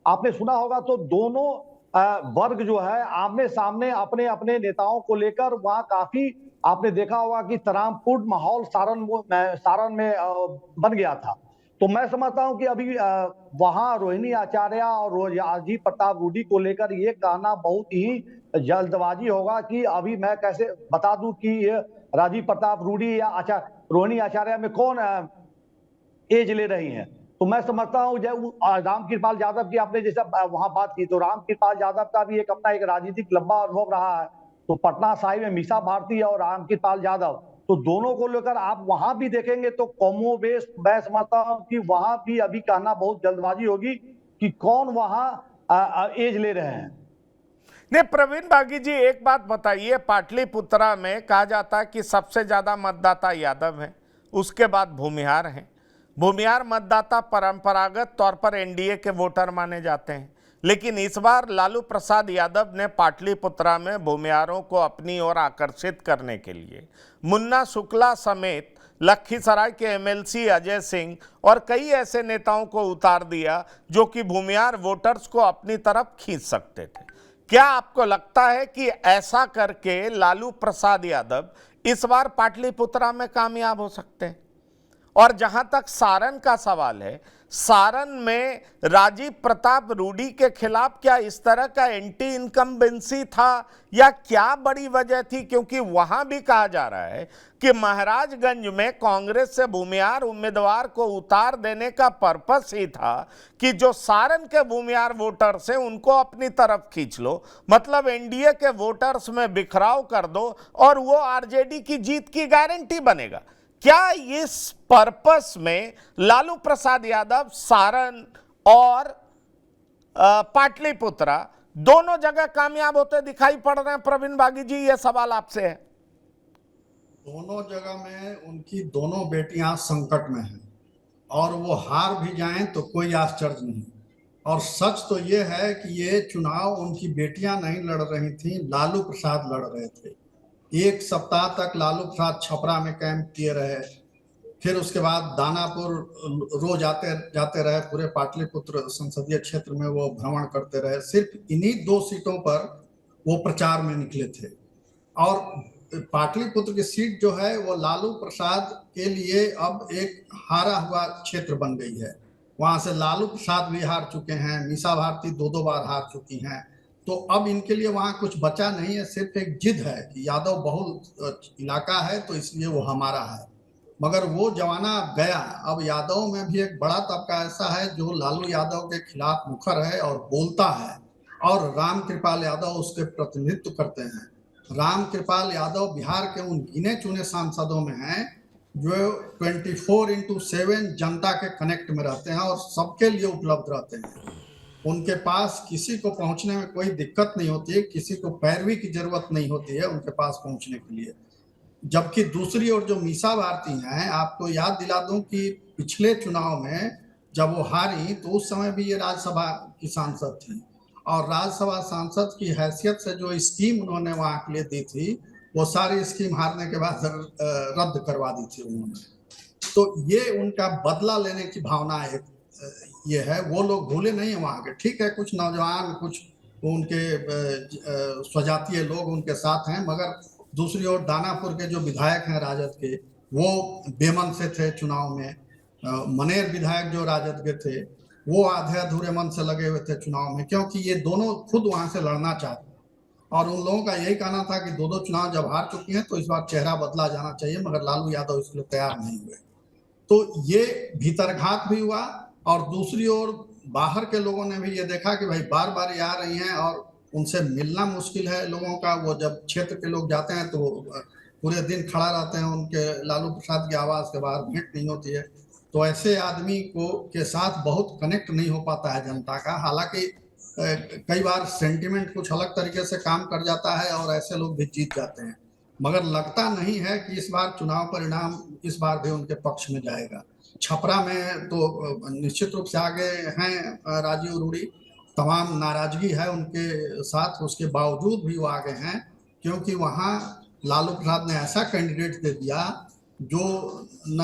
आपने सुना होगा, तो दोनों वर्ग जो है आमने सामने अपने अपने नेताओं को लेकर वहां काफी आपने देखा होगा कि तनावपूर्ण माहौल सारण में बन गया था। तो मैं समझता हूं कि अभी वहां रोहिणी आचार्य और राजीव प्रताप रूडी को लेकर ये कहना बहुत ही जल्दबाजी होगा कि अभी मैं कैसे बता दूं कि राजीव प्रताप रूडी या रोहिणी आचार्य में कौन एज ले रही हैं। तो मैं समझता हूँ जब रामकृपाल यादव की आपने जैसा वहां बात की, तो रामकृपाल यादव का भी एक अपना एक राजनीतिक लंबा अनुभव रहा है। तो पटना साहिब में मीसा भारती और रामकृपाल यादव, तो दोनों को लेकर आप वहां भी देखेंगे तो कमोबेश मैं समझता हूँ कि वहां भी अभी कहना बहुत जल्दबाजी होगी कि कौन वहां एज ले रहे हैं। नहीं, प्रवीण बागी जी एक बात बताइए, पाटलिपुत्रा में कहा जाता है कि सबसे ज्यादा मतदाता यादव हैं, उसके बाद भूमिहार हैं। भूमिहार मतदाता परंपरागत तौर पर एनडीए के वोटर माने जाते हैं, लेकिन इस बार लालू प्रसाद यादव ने पाटलिपुत्रा में भूमिहारों को अपनी ओर आकर्षित करने के लिए मुन्ना शुक्ला समेत लखीसराय के एमएलसी अजय सिंह और कई ऐसे नेताओं को उतार दिया जो कि भूमिहार वोटर्स को अपनी तरफ खींच सकते थे। क्या आपको लगता है कि ऐसा करके लालू प्रसाद यादव इस बार पाटलिपुत्रा में कामयाब हो सकते हैं? और जहां तक सारण का सवाल है, सारण में राजीव प्रताप रूडी के खिलाफ क्या इस तरह का एंटी इनकम्बेंसी था, या क्या बड़ी वजह थी? क्योंकि वहां भी कहा जा रहा है कि महाराजगंज में कांग्रेस से भूमिहार उम्मीदवार को उतार देने का पर्पस ही था कि जो सारण के भूमिहार वोटर्स हैं उनको अपनी तरफ खींच लो, मतलब एनडीए के वोटर्स में बिखराव कर दो और वो आरजेडी की जीत की गारंटी बनेगा। क्या इस पर्पस में लालू प्रसाद यादव सारण और पाटलिपुत्रा दोनों जगह कामयाब होते दिखाई पड़ रहे हैं? प्रवीण बागी जी, यह सवाल आपसे है। दोनों जगह में उनकी दोनों बेटियां संकट में हैं, और वो हार भी जाएं तो कोई आश्चर्य नहीं। और सच तो ये है कि ये चुनाव उनकी बेटियां नहीं लड़ रही थी, लालू प्रसाद लड़ रहे थे। 1 सप्ताह तक लालू प्रसाद छपरा में कैंप किए रहे, फिर उसके बाद दानापुर रोज आते जाते रहे, पूरे पाटलिपुत्र संसदीय क्षेत्र में वो भ्रमण करते रहे। सिर्फ इन्हीं 2 सीटों पर वो प्रचार में निकले थे। और पाटलिपुत्र की सीट जो है वो लालू प्रसाद के लिए अब एक हारा हुआ क्षेत्र बन गई है। वहां से लालू प्रसाद भी हार चुके हैं, मीसा भारती 2 बार हार चुकी हैं। तो अब इनके लिए वहां कुछ बचा नहीं है, सिर्फ एक जिद है कि यादव बहुल इलाका है तो इसलिए वो हमारा है। मगर वो जमाना अब गया। अब यादव में भी एक बड़ा तबका ऐसा है जो लालू यादव के खिलाफ मुखर है और बोलता है, और राम कृपाल यादव उसके प्रतिनिधित्व करते हैं। राम कृपाल यादव बिहार के उन गिने चुने सांसदों में हैं जो 24/7 जनता के कनेक्ट में रहते हैं और सबके लिए उपलब्ध रहते हैं। उनके पास किसी को पहुंचने में कोई दिक्कत नहीं होती है, किसी को पैरवी की जरूरत नहीं होती है उनके पास पहुंचने के लिए। जबकि दूसरी ओर जो मीसा भारती हैं, आपको याद दिला दूं कि पिछले चुनाव में जब वो हारी तो उस समय भी ये राज्यसभा की सांसद थी, और राज्यसभा सांसद की हैसियत से जो स्कीम उन्होंने वहां के लिए दी थी वो सारी स्कीम हारने के बाद रद्द करवा दी थी उन्होंने। तो ये उनका बदला लेने की भावना एक ये है। वो लोग भूले नहीं है वहां के। ठीक है, कुछ नौजवान, कुछ उनके स्वजातीय लोग उनके साथ हैं, मगर दूसरी ओर दानापुर के जो विधायक हैं राजद के, वो बेमन से थे चुनाव में। मनेर विधायक जो राजद के थे वो आधे अधूरे मन से लगे हुए थे चुनाव में, क्योंकि ये दोनों खुद वहां से लड़ना चाहते, और उन लोगों का यही कहना था कि 2 चुनाव जब हार चुकी हैं तो इस बार चेहरा बदला जाना चाहिए, मगर लालू यादव इसके लिए तैयार नहीं हुए। तो ये भीतरघात भी हुआ, और दूसरी ओर बाहर के लोगों ने भी ये देखा कि भाई बार बार ये आ रही हैं और उनसे मिलना मुश्किल है लोगों का। वो जब क्षेत्र के लोग जाते हैं तो वो पूरे दिन खड़ा रहते हैं, उनके लालू प्रसाद के आवास के बाहर भेंट नहीं होती है। तो ऐसे आदमी को के साथ बहुत कनेक्ट नहीं हो पाता है जनता का। हालांकि कई बार सेंटिमेंट कुछ अलग तरीके से काम कर जाता है और ऐसे लोग भी जीत जाते हैं, मगर लगता नहीं है कि इस बार चुनाव परिणाम इस बार भी उनके पक्ष में जाएगा। छपरा में तो निश्चित रूप से आगे हैं राजीव रूडी, तमाम नाराजगी है उनके साथ, उसके बावजूद भी वो आगे हैं, क्योंकि वहाँ लालू प्रसाद ने ऐसा कैंडिडेट दे दिया जो न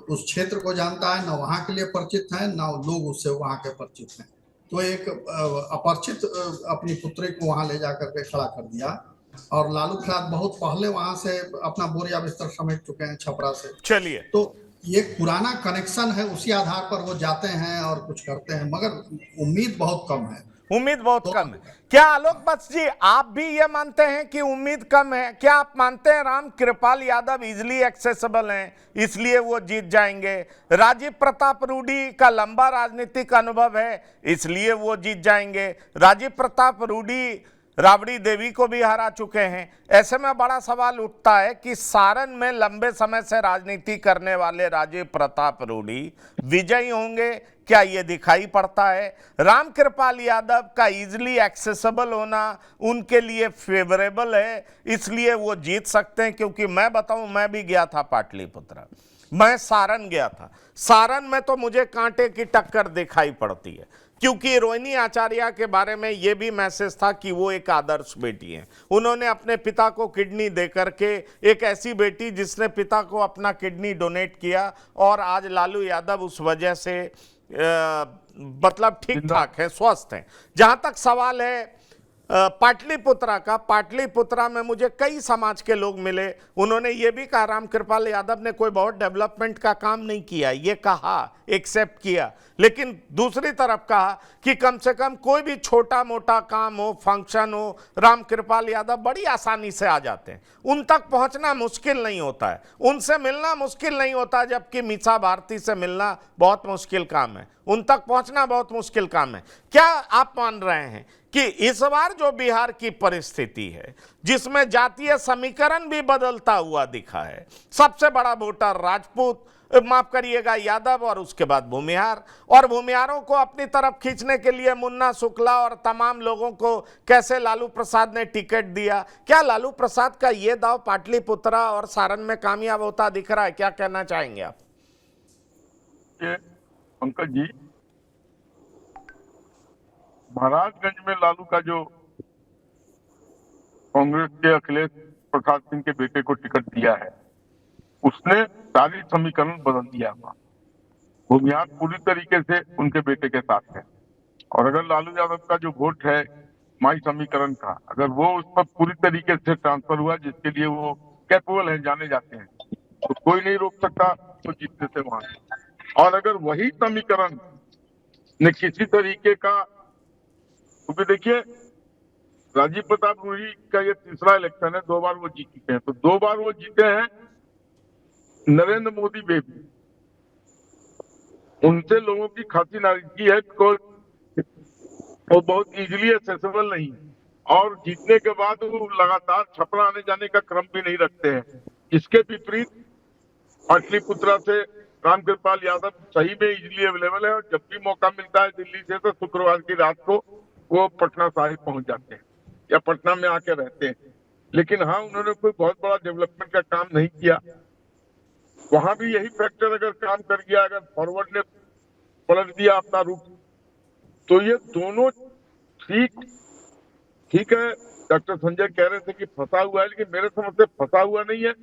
उस क्षेत्र को जानता है, न वहाँ के लिए परिचित है, न लोग उससे वहाँ के परिचित हैं। तो एक अपरिचित अपनी पुत्री को वहाँ ले जाकर के खड़ा कर दिया, और लालू प्रसाद बहुत पहले वहां से अपना बोरिया बिस्तर समेट चुके हैं छपरा से। चलिए, तो ये पुराना कनेक्शन है, उसी आधार पर वो जाते हैं और कुछ करते हैं, मगर उम्मीद बहुत कम है। उम्मीद बहुत कम है। क्या आलोक बख्श जी, आप भी ये मानते हैं कि उम्मीद कम है? क्या आप मानते हैं राम कृपाल यादव इजिली एक्सेसिबल हैं इसलिए वो जीत जाएंगे? राजीव प्रताप रूडी का लंबा राजनीतिक अनुभव है इसलिए वो जीत जाएंगे? राजीव प्रताप रूडी राबड़ी देवी को भी हरा चुके हैं। ऐसे में बड़ा सवाल उठता है कि सारण में लंबे समय से राजनीति करने वाले राजीव प्रताप रूडी विजयी होंगे, क्या ये दिखाई पड़ता है? राम कृपाल यादव का इजिली एक्सेसिबल होना उनके लिए फेवरेबल है इसलिए वो जीत सकते हैं। क्योंकि मैं बताऊं, मैं भी गया था पाटलिपुत्र, मैं सारण गया था। सारण में तो मुझे कांटे की टक्कर दिखाई पड़ती है, क्योंकि रोहिणी आचार्य के बारे में यह भी मैसेज था कि वो एक आदर्श बेटी हैं। उन्होंने अपने पिता को किडनी दे करके, एक ऐसी बेटी जिसने पिता को अपना किडनी डोनेट किया, और आज लालू यादव उस वजह से मतलब ठीक ठाक है, स्वस्थ हैं। जहां तक सवाल है पाटलिपुत्रा का, पाटलिपुत्रा में मुझे कई समाज के लोग मिले, उन्होंने ये भी कहा राम कृपाल यादव ने कोई बहुत डेवलपमेंट का काम नहीं किया, ये कहा, एक्सेप्ट किया, लेकिन दूसरी तरफ कहा कि कम से कम कोई भी छोटा मोटा काम हो, फंक्शन हो, राम कृपाल यादव बड़ी आसानी से आ जाते हैं, उन तक पहुंचना मुश्किल नहीं होता है, उनसे मिलना मुश्किल नहीं होता, जबकि मीसा भारती से मिलना बहुत मुश्किल काम है, उन तक पहुंचना बहुत मुश्किल काम है। क्या आप मान रहे हैं कि इस बार जो बिहार की परिस्थिति है, जिसमें जातीय समीकरण भी बदलता हुआ दिखा है, सबसे बड़ा वोटर राजपूत, माफ करिएगा यादव, और उसके बाद भूमिहार, और भूमिहारों को अपनी तरफ खींचने के लिए मुन्ना शुक्ला और तमाम लोगों को कैसे लालू प्रसाद ने टिकट दिया? क्या लालू प्रसाद का ये दाव पाटलिपुत्रा और सारण में कामयाब होता दिख रहा है? क्या कहना चाहेंगे आप? पंकज जी, महाराजगंज में लालू का जो कांग्रेस के अखिलेश प्रसाद सिंह के बेटे को टिकट दिया है, उसने सारी समीकरण बदल दिया था। भूमिहार पूरी तरीके से उनके बेटे के साथ है, और अगर लालू यादव का जो वोट है माई समीकरण का, अगर वो उस पर पूरी तरीके से ट्रांसफर हुआ, जिसके लिए वो कैपेबल है, जाने जाते हैं, तो कोई नहीं रोक सकता तो जीतने से वहां से। और अगर वही समीकरण ने किसी तरीके का, क्योंकि देखिए राजीव प्रताप रूडी का ये तीसरा इलेक्शन है, 2 बार वो जीत चुके हैं, तो 2 बार वो जीते हैं नरेंद्र मोदी बेबी, उनसे लोगों की खासी नाराजगी है, बिकॉज वो बहुत इजीली एक्सेसिबल नहीं है, और जीतने के बाद वो लगातार छपरा आने जाने का क्रम भी नहीं रखते हैं। इसके विपरीत पाटलिपुत्रा से रामकृपाल यादव सही में इजीली अवेलेबल है, और जब भी मौका मिलता है दिल्ली से, तो शुक्रवार की रात को वो पटना साहिब पहुंच जाते हैं या पटना में आके रहते हैं। लेकिन हाँ, उन्होंने कोई बहुत बड़ा डेवलपमेंट का काम नहीं किया। वहां भी यही फैक्टर अगर काम कर गया, अगर फॉरवर्ड ने पलट दिया अपना रूप, तो ये दोनों ठीक है। डॉक्टर संजय कह रहे थे कि फंसा हुआ है, लेकिन मेरे समझ से फंसा हुआ नहीं है,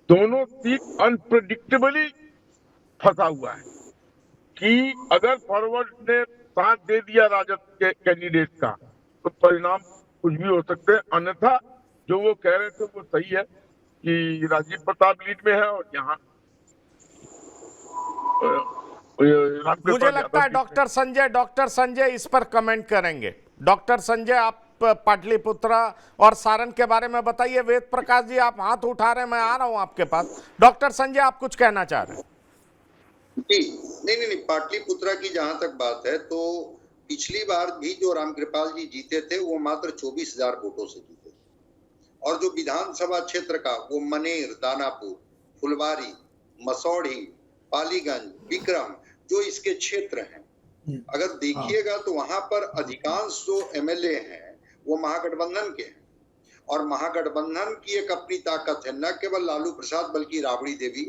दोनों सीट अनप्रेडिक्टेबली फंसा हुआ है कि अगर फॉरवर्ड ने साथ दे दिया राजद के कैंडिडेट का, तो परिणाम कुछ भी हो सकते हैं। अन्यथा जो वो कह रहे थे वो सही है कि राजीव प्रताप लीड में है, और यहाँ मुझे लगता है डॉक्टर संजय इस पर कमेंट करेंगे। डॉक्टर संजय, आप पाटलिपुत्रा और सारण के बारे में बताइए। वेद प्रकाश जी, आप हाथ उठा रहे हैं, मैं आ रहा हूं आपके पास। डॉक्टर संजय, आप कुछ कहना चाह रहे हैं? जी नहीं, पाटलिपुत्रा की जहां तक बात है, तो पिछली बार भी जो रामकृपाल जी जीते थे वो मात्र 24,000 वोटों से जीते, और जो विधानसभा क्षेत्र का वो मनेर, दानापुर, फुलवारी, मसौढ़ी, पालीगंज, विक्रम, जो इसके क्षेत्र हैं, अगर देखिएगा तो वहां पर अधिकांश जो एमएलए हैं वो महागठबंधन के हैं, और महागठबंधन की एक अपनी ताकत है, न केवल लालू प्रसाद बल्कि राबड़ी देवी,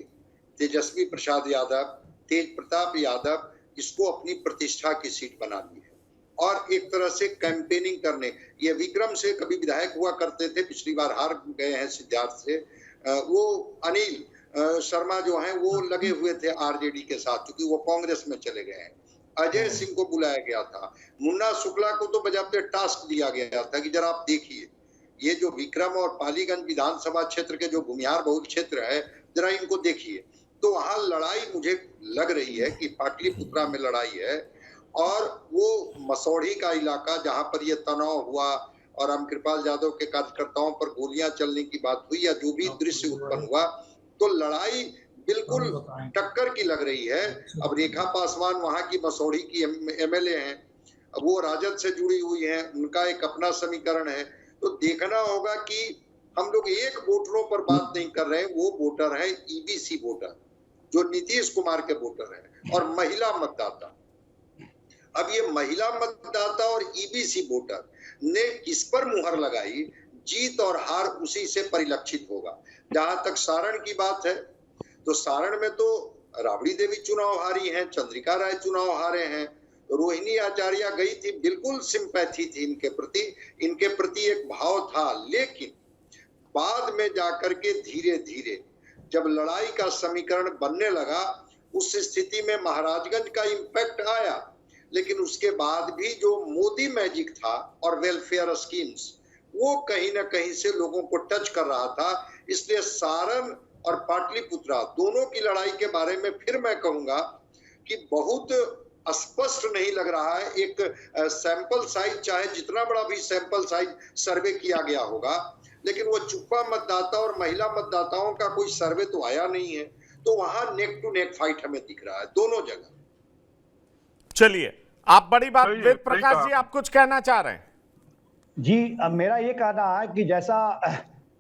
तेजस्वी प्रसाद यादव, तेज प्रताप यादव, इसको अपनी प्रतिष्ठा की सीट बना ली है, और एक तरह से कैंपेनिंग करने, ये विक्रम से कभी विधायक हुआ करते थे, पिछली बार हार गए हैं सिद्धार्थ से, वो अनिल शर्मा जो हैं वो लगे हुए थे आरजेडी के साथ, क्योंकि वो कांग्रेस में चले गए हैं। अजय सिंह को बुलाया गया था, मुन्ना शुक्ला को तो बजाते टास्क दिया गया था कि जरा आप देखिए ये जो विक्रम और पालीगंज विधानसभा क्षेत्र के जो भूमिहार बहुल क्षेत्र है, जरा इनको देखिए। तो वहां लड़ाई मुझे लग रही है कि पाटलिपुत्रा में लड़ाई है, और वो मसौढ़ी का इलाका जहां पर ये तनाव हुआ और रामकृपाल यादव के कार्यकर्ताओं पर गोलियां चलने की बात हुई, या जो भी दृश्य उत्पन्न हुआ, तो लड़ाई बिल्कुल टक्कर की लग रही है। अब रेखा पासवान वहां की मसौढ़ी की एमएलए हैं, अब वो राजद से जुड़ी हुई हैं, उनका एक अपना समीकरण है, तो देखना होगा कि हम लोग एक वोटरों पर बात नहीं कर रहे हैं, वो वोटर है ईबीसी वोटर, जो नीतीश कुमार के वोटर हैं, और महिला मतदाता। अब ये महिला मतदाता और ईबीसी वोटर ने किस पर मुहर लगाई, जीत और हार उसी से परिलक्षित होगा। जहां तक सारण की बात है, तो सारण में तो राबड़ी देवी चुनाव हारी हैं, चंद्रिका राय चुनाव हारे हैं, रोहिणी आचार्य गई थी, बिल्कुल सिंपैथी थी इनके प्रति एक भाव था, लेकिन बाद में जाकर के धीरे धीरे जब लड़ाई का समीकरण बनने लगा, उस स्थिति में महाराजगंज का इंपैक्ट आया, लेकिन उसके बाद भी जो मोदी मैजिक था और वेलफेयर स्कीम्स, वो कहीं ना कहीं से लोगों को टच कर रहा था। इसलिए सारण और पाटलिपुत्रा दोनों की लड़ाई के बारे में फिर मैं कहूंगा कि बहुत स्पष्ट नहीं लग रहा है। एक सैंपल साइज, चाहे जितना बड़ा भी सैंपल साइज सर्वे किया गया होगा, लेकिन वो चुप्पा मतदाता और महिला मतदाताओं का कोई सर्वे तो आया नहीं है, तो वहां नेक टू नेक फाइट हमें दिख रहा है दोनों जगह। चलिए, आप बड़ी बात, वेद प्रकाश जी आप कुछ कहना चाह रहे हैं? जी, मेरा ये कहना है कि जैसा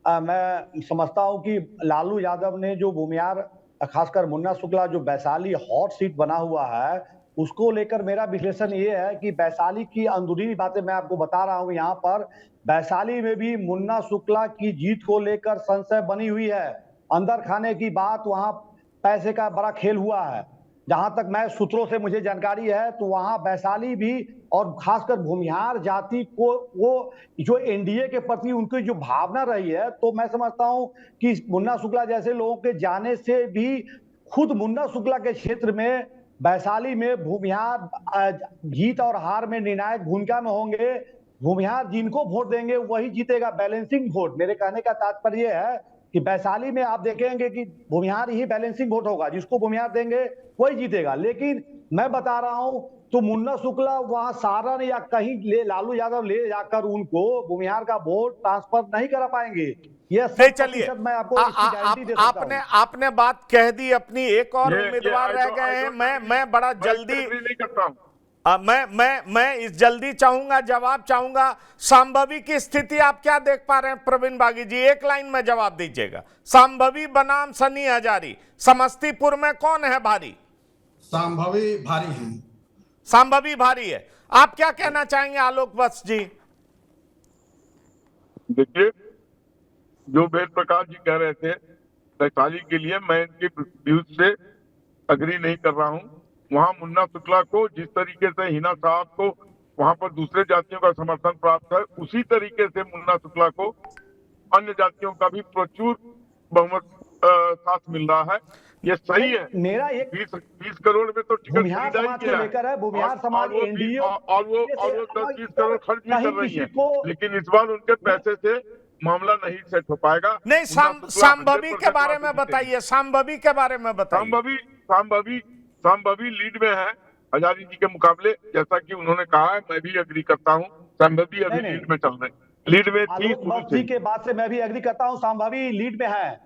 मैं समझता हूं कि लालू यादव ने जो भूमिहार, खासकर मुन्ना शुक्ला जो वैशाली हॉट सीट बना हुआ है, उसको लेकर मेरा विश्लेषण ये है कि वैशाली की अंदरूनी बातें मैं आपको बता रहा हूं। यहाँ पर वैशाली में भी मुन्ना शुक्ला की जीत को लेकर संशय बनी हुई है। अंदर खाने की बात, वहां पैसे का बड़ा खेल हुआ है। जहां तक मैं सूत्रों से मुझे जानकारी है तो वहां वैशाली भी और खासकर भूमिहार जाति को वो जो एनडीए के प्रति उनकी जो भावना रही है, तो मैं समझता हूं कि मुन्ना शुक्ला जैसे लोगों के जाने से भी खुद मुन्ना शुक्ला के क्षेत्र में वैशाली में भूमिहार जीत और हार में निर्णायक भूमिका में होंगे। भूमिहार जिनको वोट देंगे वही जीतेगा, बैलेंसिंग वोट। मेरे कहने का तात्पर्य है कि वैशाली में आप देखेंगे कि भूमिहार ही बैलेंसिंग वोट होगा, जिसको भूमिहार देंगे वही जीतेगा। लेकिन मैं बता रहा हूं तो मुन्ना शुक्ला वहां सारण या कहीं लालू यादव ले जाकर उनको भूमिहार का वोट ट्रांसफर नहीं करा पाएंगे। ये चलिए, मैं आपको इसकी गारंटी दे सकता हूं। आपने बात कह दी अपनी। एक और उम्मीदवार रह गए हैं। मैं बड़ा जल्दी नहीं करता हूं। मैं इस जल्दी चाहूंगा, जवाब चाहूंगा। संभवी की स्थिति आप क्या देख पा रहे हैं प्रवीण बागी जी? एक लाइन में जवाब दीजिएगा। संभवी बनाम सनी हजारी, समस्तीपुर में कौन है भारी? संभवी भारी है। संभवी भारी है। आप क्या कहना चाहेंगे आलोक वत्स जी? देखिए, जो वेद प्रकाश जी कह रहे थे वैशाली के लिए, मैं इनके व्यूज से अग्री नहीं कर रहा हूं। वहां मुन्ना शुक्ला को जिस तरीके से हिना साहब को वहां पर दूसरे जातियों का समर्थन प्राप्त है, उसी तरीके से मुन्ना शुक्ला को अन्य जातियों का भी प्रचुर बहुमत साथ मिल रहा है। ये सही है। मेरा एक 20 करोड़ में तो टिकट भूमिहार खरीदा ही समाज को गया लेकर है। भूमिहार समाज एनडीए और वो 10-20 करोड़ खर्च भी कर रही है, लेकिन इस बार उनके पैसे से मामला नहीं सेट हो पाएगा। नहीं, संभवी के बारे में बताइए। संभवी के बारे में बताइए। संभवी लीड में है हजारी जी के मुकाबले, जैसा कि उन्होंने कहा है। मैं भी एग्री करता हूं, संभवी अभी लीड में चल रहे, लीड में थी। आलोक वत्स जी के बात से मैं भी एग्री करता हूं, संभवी लीड में है।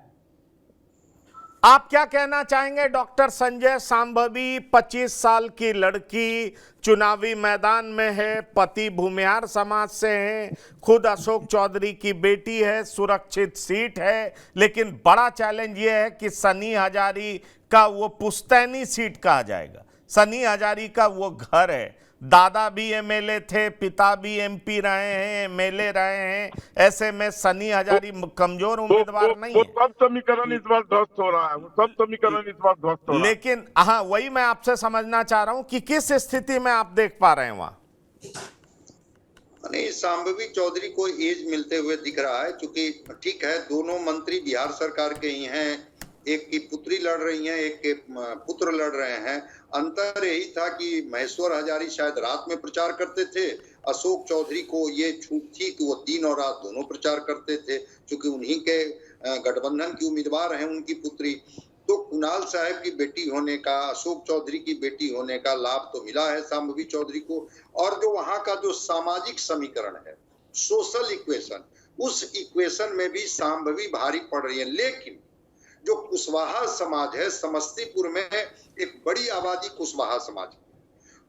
आप क्या कहना चाहेंगे डॉक्टर संजय? संभवी 25 साल की लड़की, चुनावी मैदान में है, पति भूमिहार समाज से हैं, खुद अशोक चौधरी की बेटी है, सुरक्षित सीट है। लेकिन बड़ा चैलेंज यह है कि सनी हजारी का वो पुश्तैनी सीट कहा जाएगा। सनी हजारी का वो घर है। दादा भी एमएलए थे, पिता भी एमपी रहे हैं, एमएलए रहे हैं। ऐसे में सनी हजारी कमजोर उम्मीदवार नहीं है। सब समीकरण इस बार ध्वस्त हो रहा है। वो सब समीकरण इस बार ध्वस्त हो रहा है। लेकिन हाँ, वही मैं आपसे समझना चाह रहा हूं कि किस स्थिति में आप देख पा रहे हैं वहां? नहीं, संभवी चौधरी को एज मिलते हुए दिख रहा है, क्योंकि ठीक है दोनों मंत्री बिहार सरकार के ही हैं। एक की पुत्री लड़ रही हैं, एक के पुत्र लड़ रहे हैं। अंतर यही था कि महेश्वर हजारी शायद रात में प्रचार करते थे, अशोक चौधरी को ये छूट थी कि वो दिन और रात दोनों प्रचार करते थे, क्योंकि उन्हीं के गठबंधन की उम्मीदवार हैं उनकी पुत्री। तो कुणाल साहब की बेटी होने का, अशोक चौधरी की बेटी होने का लाभ तो मिला है संभवी चौधरी को। और जो वहां का जो सामाजिक समीकरण है, सोशल इक्वेशन, उस इक्वेशन में भी संभवी भारी पड़ रही है। लेकिन जो कुशवाहा समाज है समस्तीपुर में, एक बड़ी आबादी कुशवाहा समाज,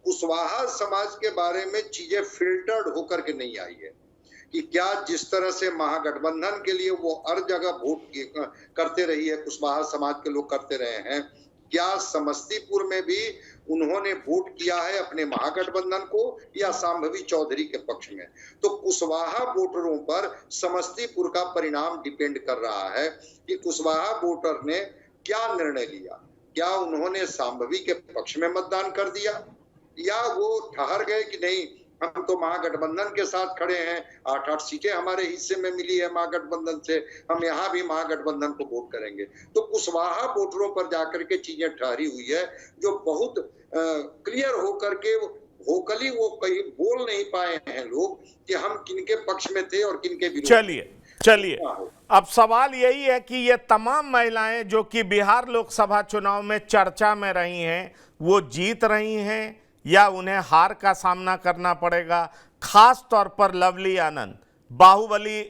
कुशवाहा समाज के बारे में चीजें फिल्टर्ड होकर के नहीं आई है कि क्या जिस तरह से महागठबंधन के लिए वो हर जगह वोट करते रही है, कुशवाहा समाज के लोग करते रहे हैं, क्या समस्तीपुर में भी उन्होंने वोट किया है अपने महागठबंधन को या संभवी चौधरी के पक्ष में? तो कुशवाहा वोटरों पर समस्तीपुर का परिणाम डिपेंड कर रहा है कि कुशवाहा वोटर ने क्या निर्णय लिया। क्या उन्होंने संभवी के पक्ष में मतदान कर दिया, या वो ठहर गए कि नहीं हम तो महागठबंधन के साथ खड़े हैं, 8-8 सीटें हमारे हिस्से में मिली है महागठबंधन से, हम यहाँ भी महागठबंधन को वोट करेंगे। तो कुशवाहा वोटरों पर जाकर के चीजें ठहरी हुई है, जो बहुत क्लियर होकर के वोकली वो कहीं बोल नहीं पाए हैं लोग कि हम किनके पक्ष में थे और किनके विरुद्ध। चलिए अब सवाल यही है कि ये तमाम महिलाएं जो कि बिहार लोकसभा चुनाव में चर्चा में रही हैं, वो जीत रही हैं या उन्हें हार का सामना करना पड़ेगा? खास तौर पर लवली आनंद, बाहुबली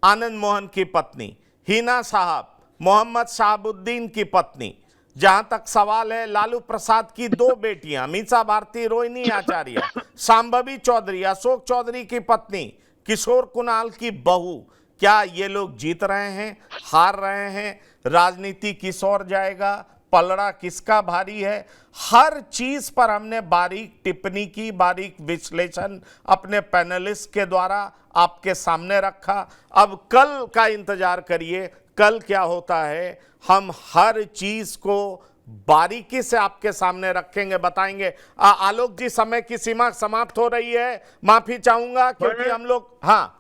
आनंद मोहन की पत्नी, हिना साहब, मोहम्मद शहाबुद्दीन की पत्नी। जहां तक सवाल है लालू प्रसाद की 2 बेटियां, मीसा भारती, रोहिणी आचार्य, संभवी चौधरी, अशोक चौधरी की पत्नी, किशोर कुणाल की बहू, क्या ये लोग जीत रहे हैं, हार रहे हैं? राजनीति किस ओर जाएगा? पलड़ा किसका भारी है? हर चीज पर हमने बारीक टिप्पणी की, बारीक विश्लेषण अपने पैनलिस्ट के द्वारा आपके सामने रखा। अब कल का इंतजार करिए, कल क्या होता है। हम हर चीज को बारीकी से आपके सामने रखेंगे, बताएंगे। आलोक जी, समय की सीमा समाप्त हो रही है, माफी चाहूंगा क्योंकि हम लोग, हाँ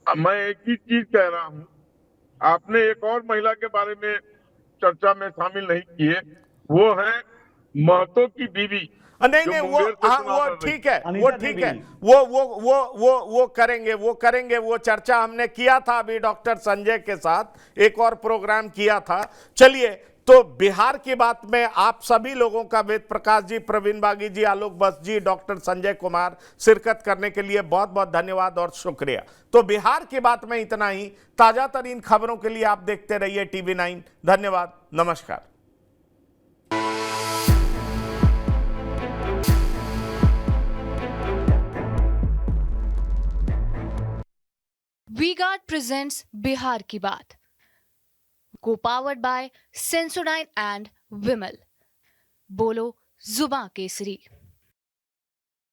मैं एक ही चीज कह रहा हूं, आपने एक और महिला के बारे में चर्चा में शामिल नहीं किए, वो है महतो की बीवी। नहीं जो नहीं, वो मुंगेर से हाँ, चुनाव वो लड़ रही ठीक है, अनीता वो ठीक है, वो करेंगे, वो चर्चा हमने किया था अभी डॉक्टर संजय के साथ, एक और प्रोग्राम किया था। चलिए, तो बिहार की बात में आप सभी लोगों का, वेद प्रकाश जी, प्रवीण बागी जी, आलोक बस जी, डॉक्टर संजय कुमार, शिरकत करने के लिए बहुत बहुत धन्यवाद और शुक्रिया। तो बिहार की बात में इतना ही। ताजा तरीन खबरों के लिए आप देखते रहिए TV9। धन्यवाद, नमस्कार। V-Guard presents बिहार की बात, co-powered by Sensodyne and Vimal। बोलो जुबां केसरी।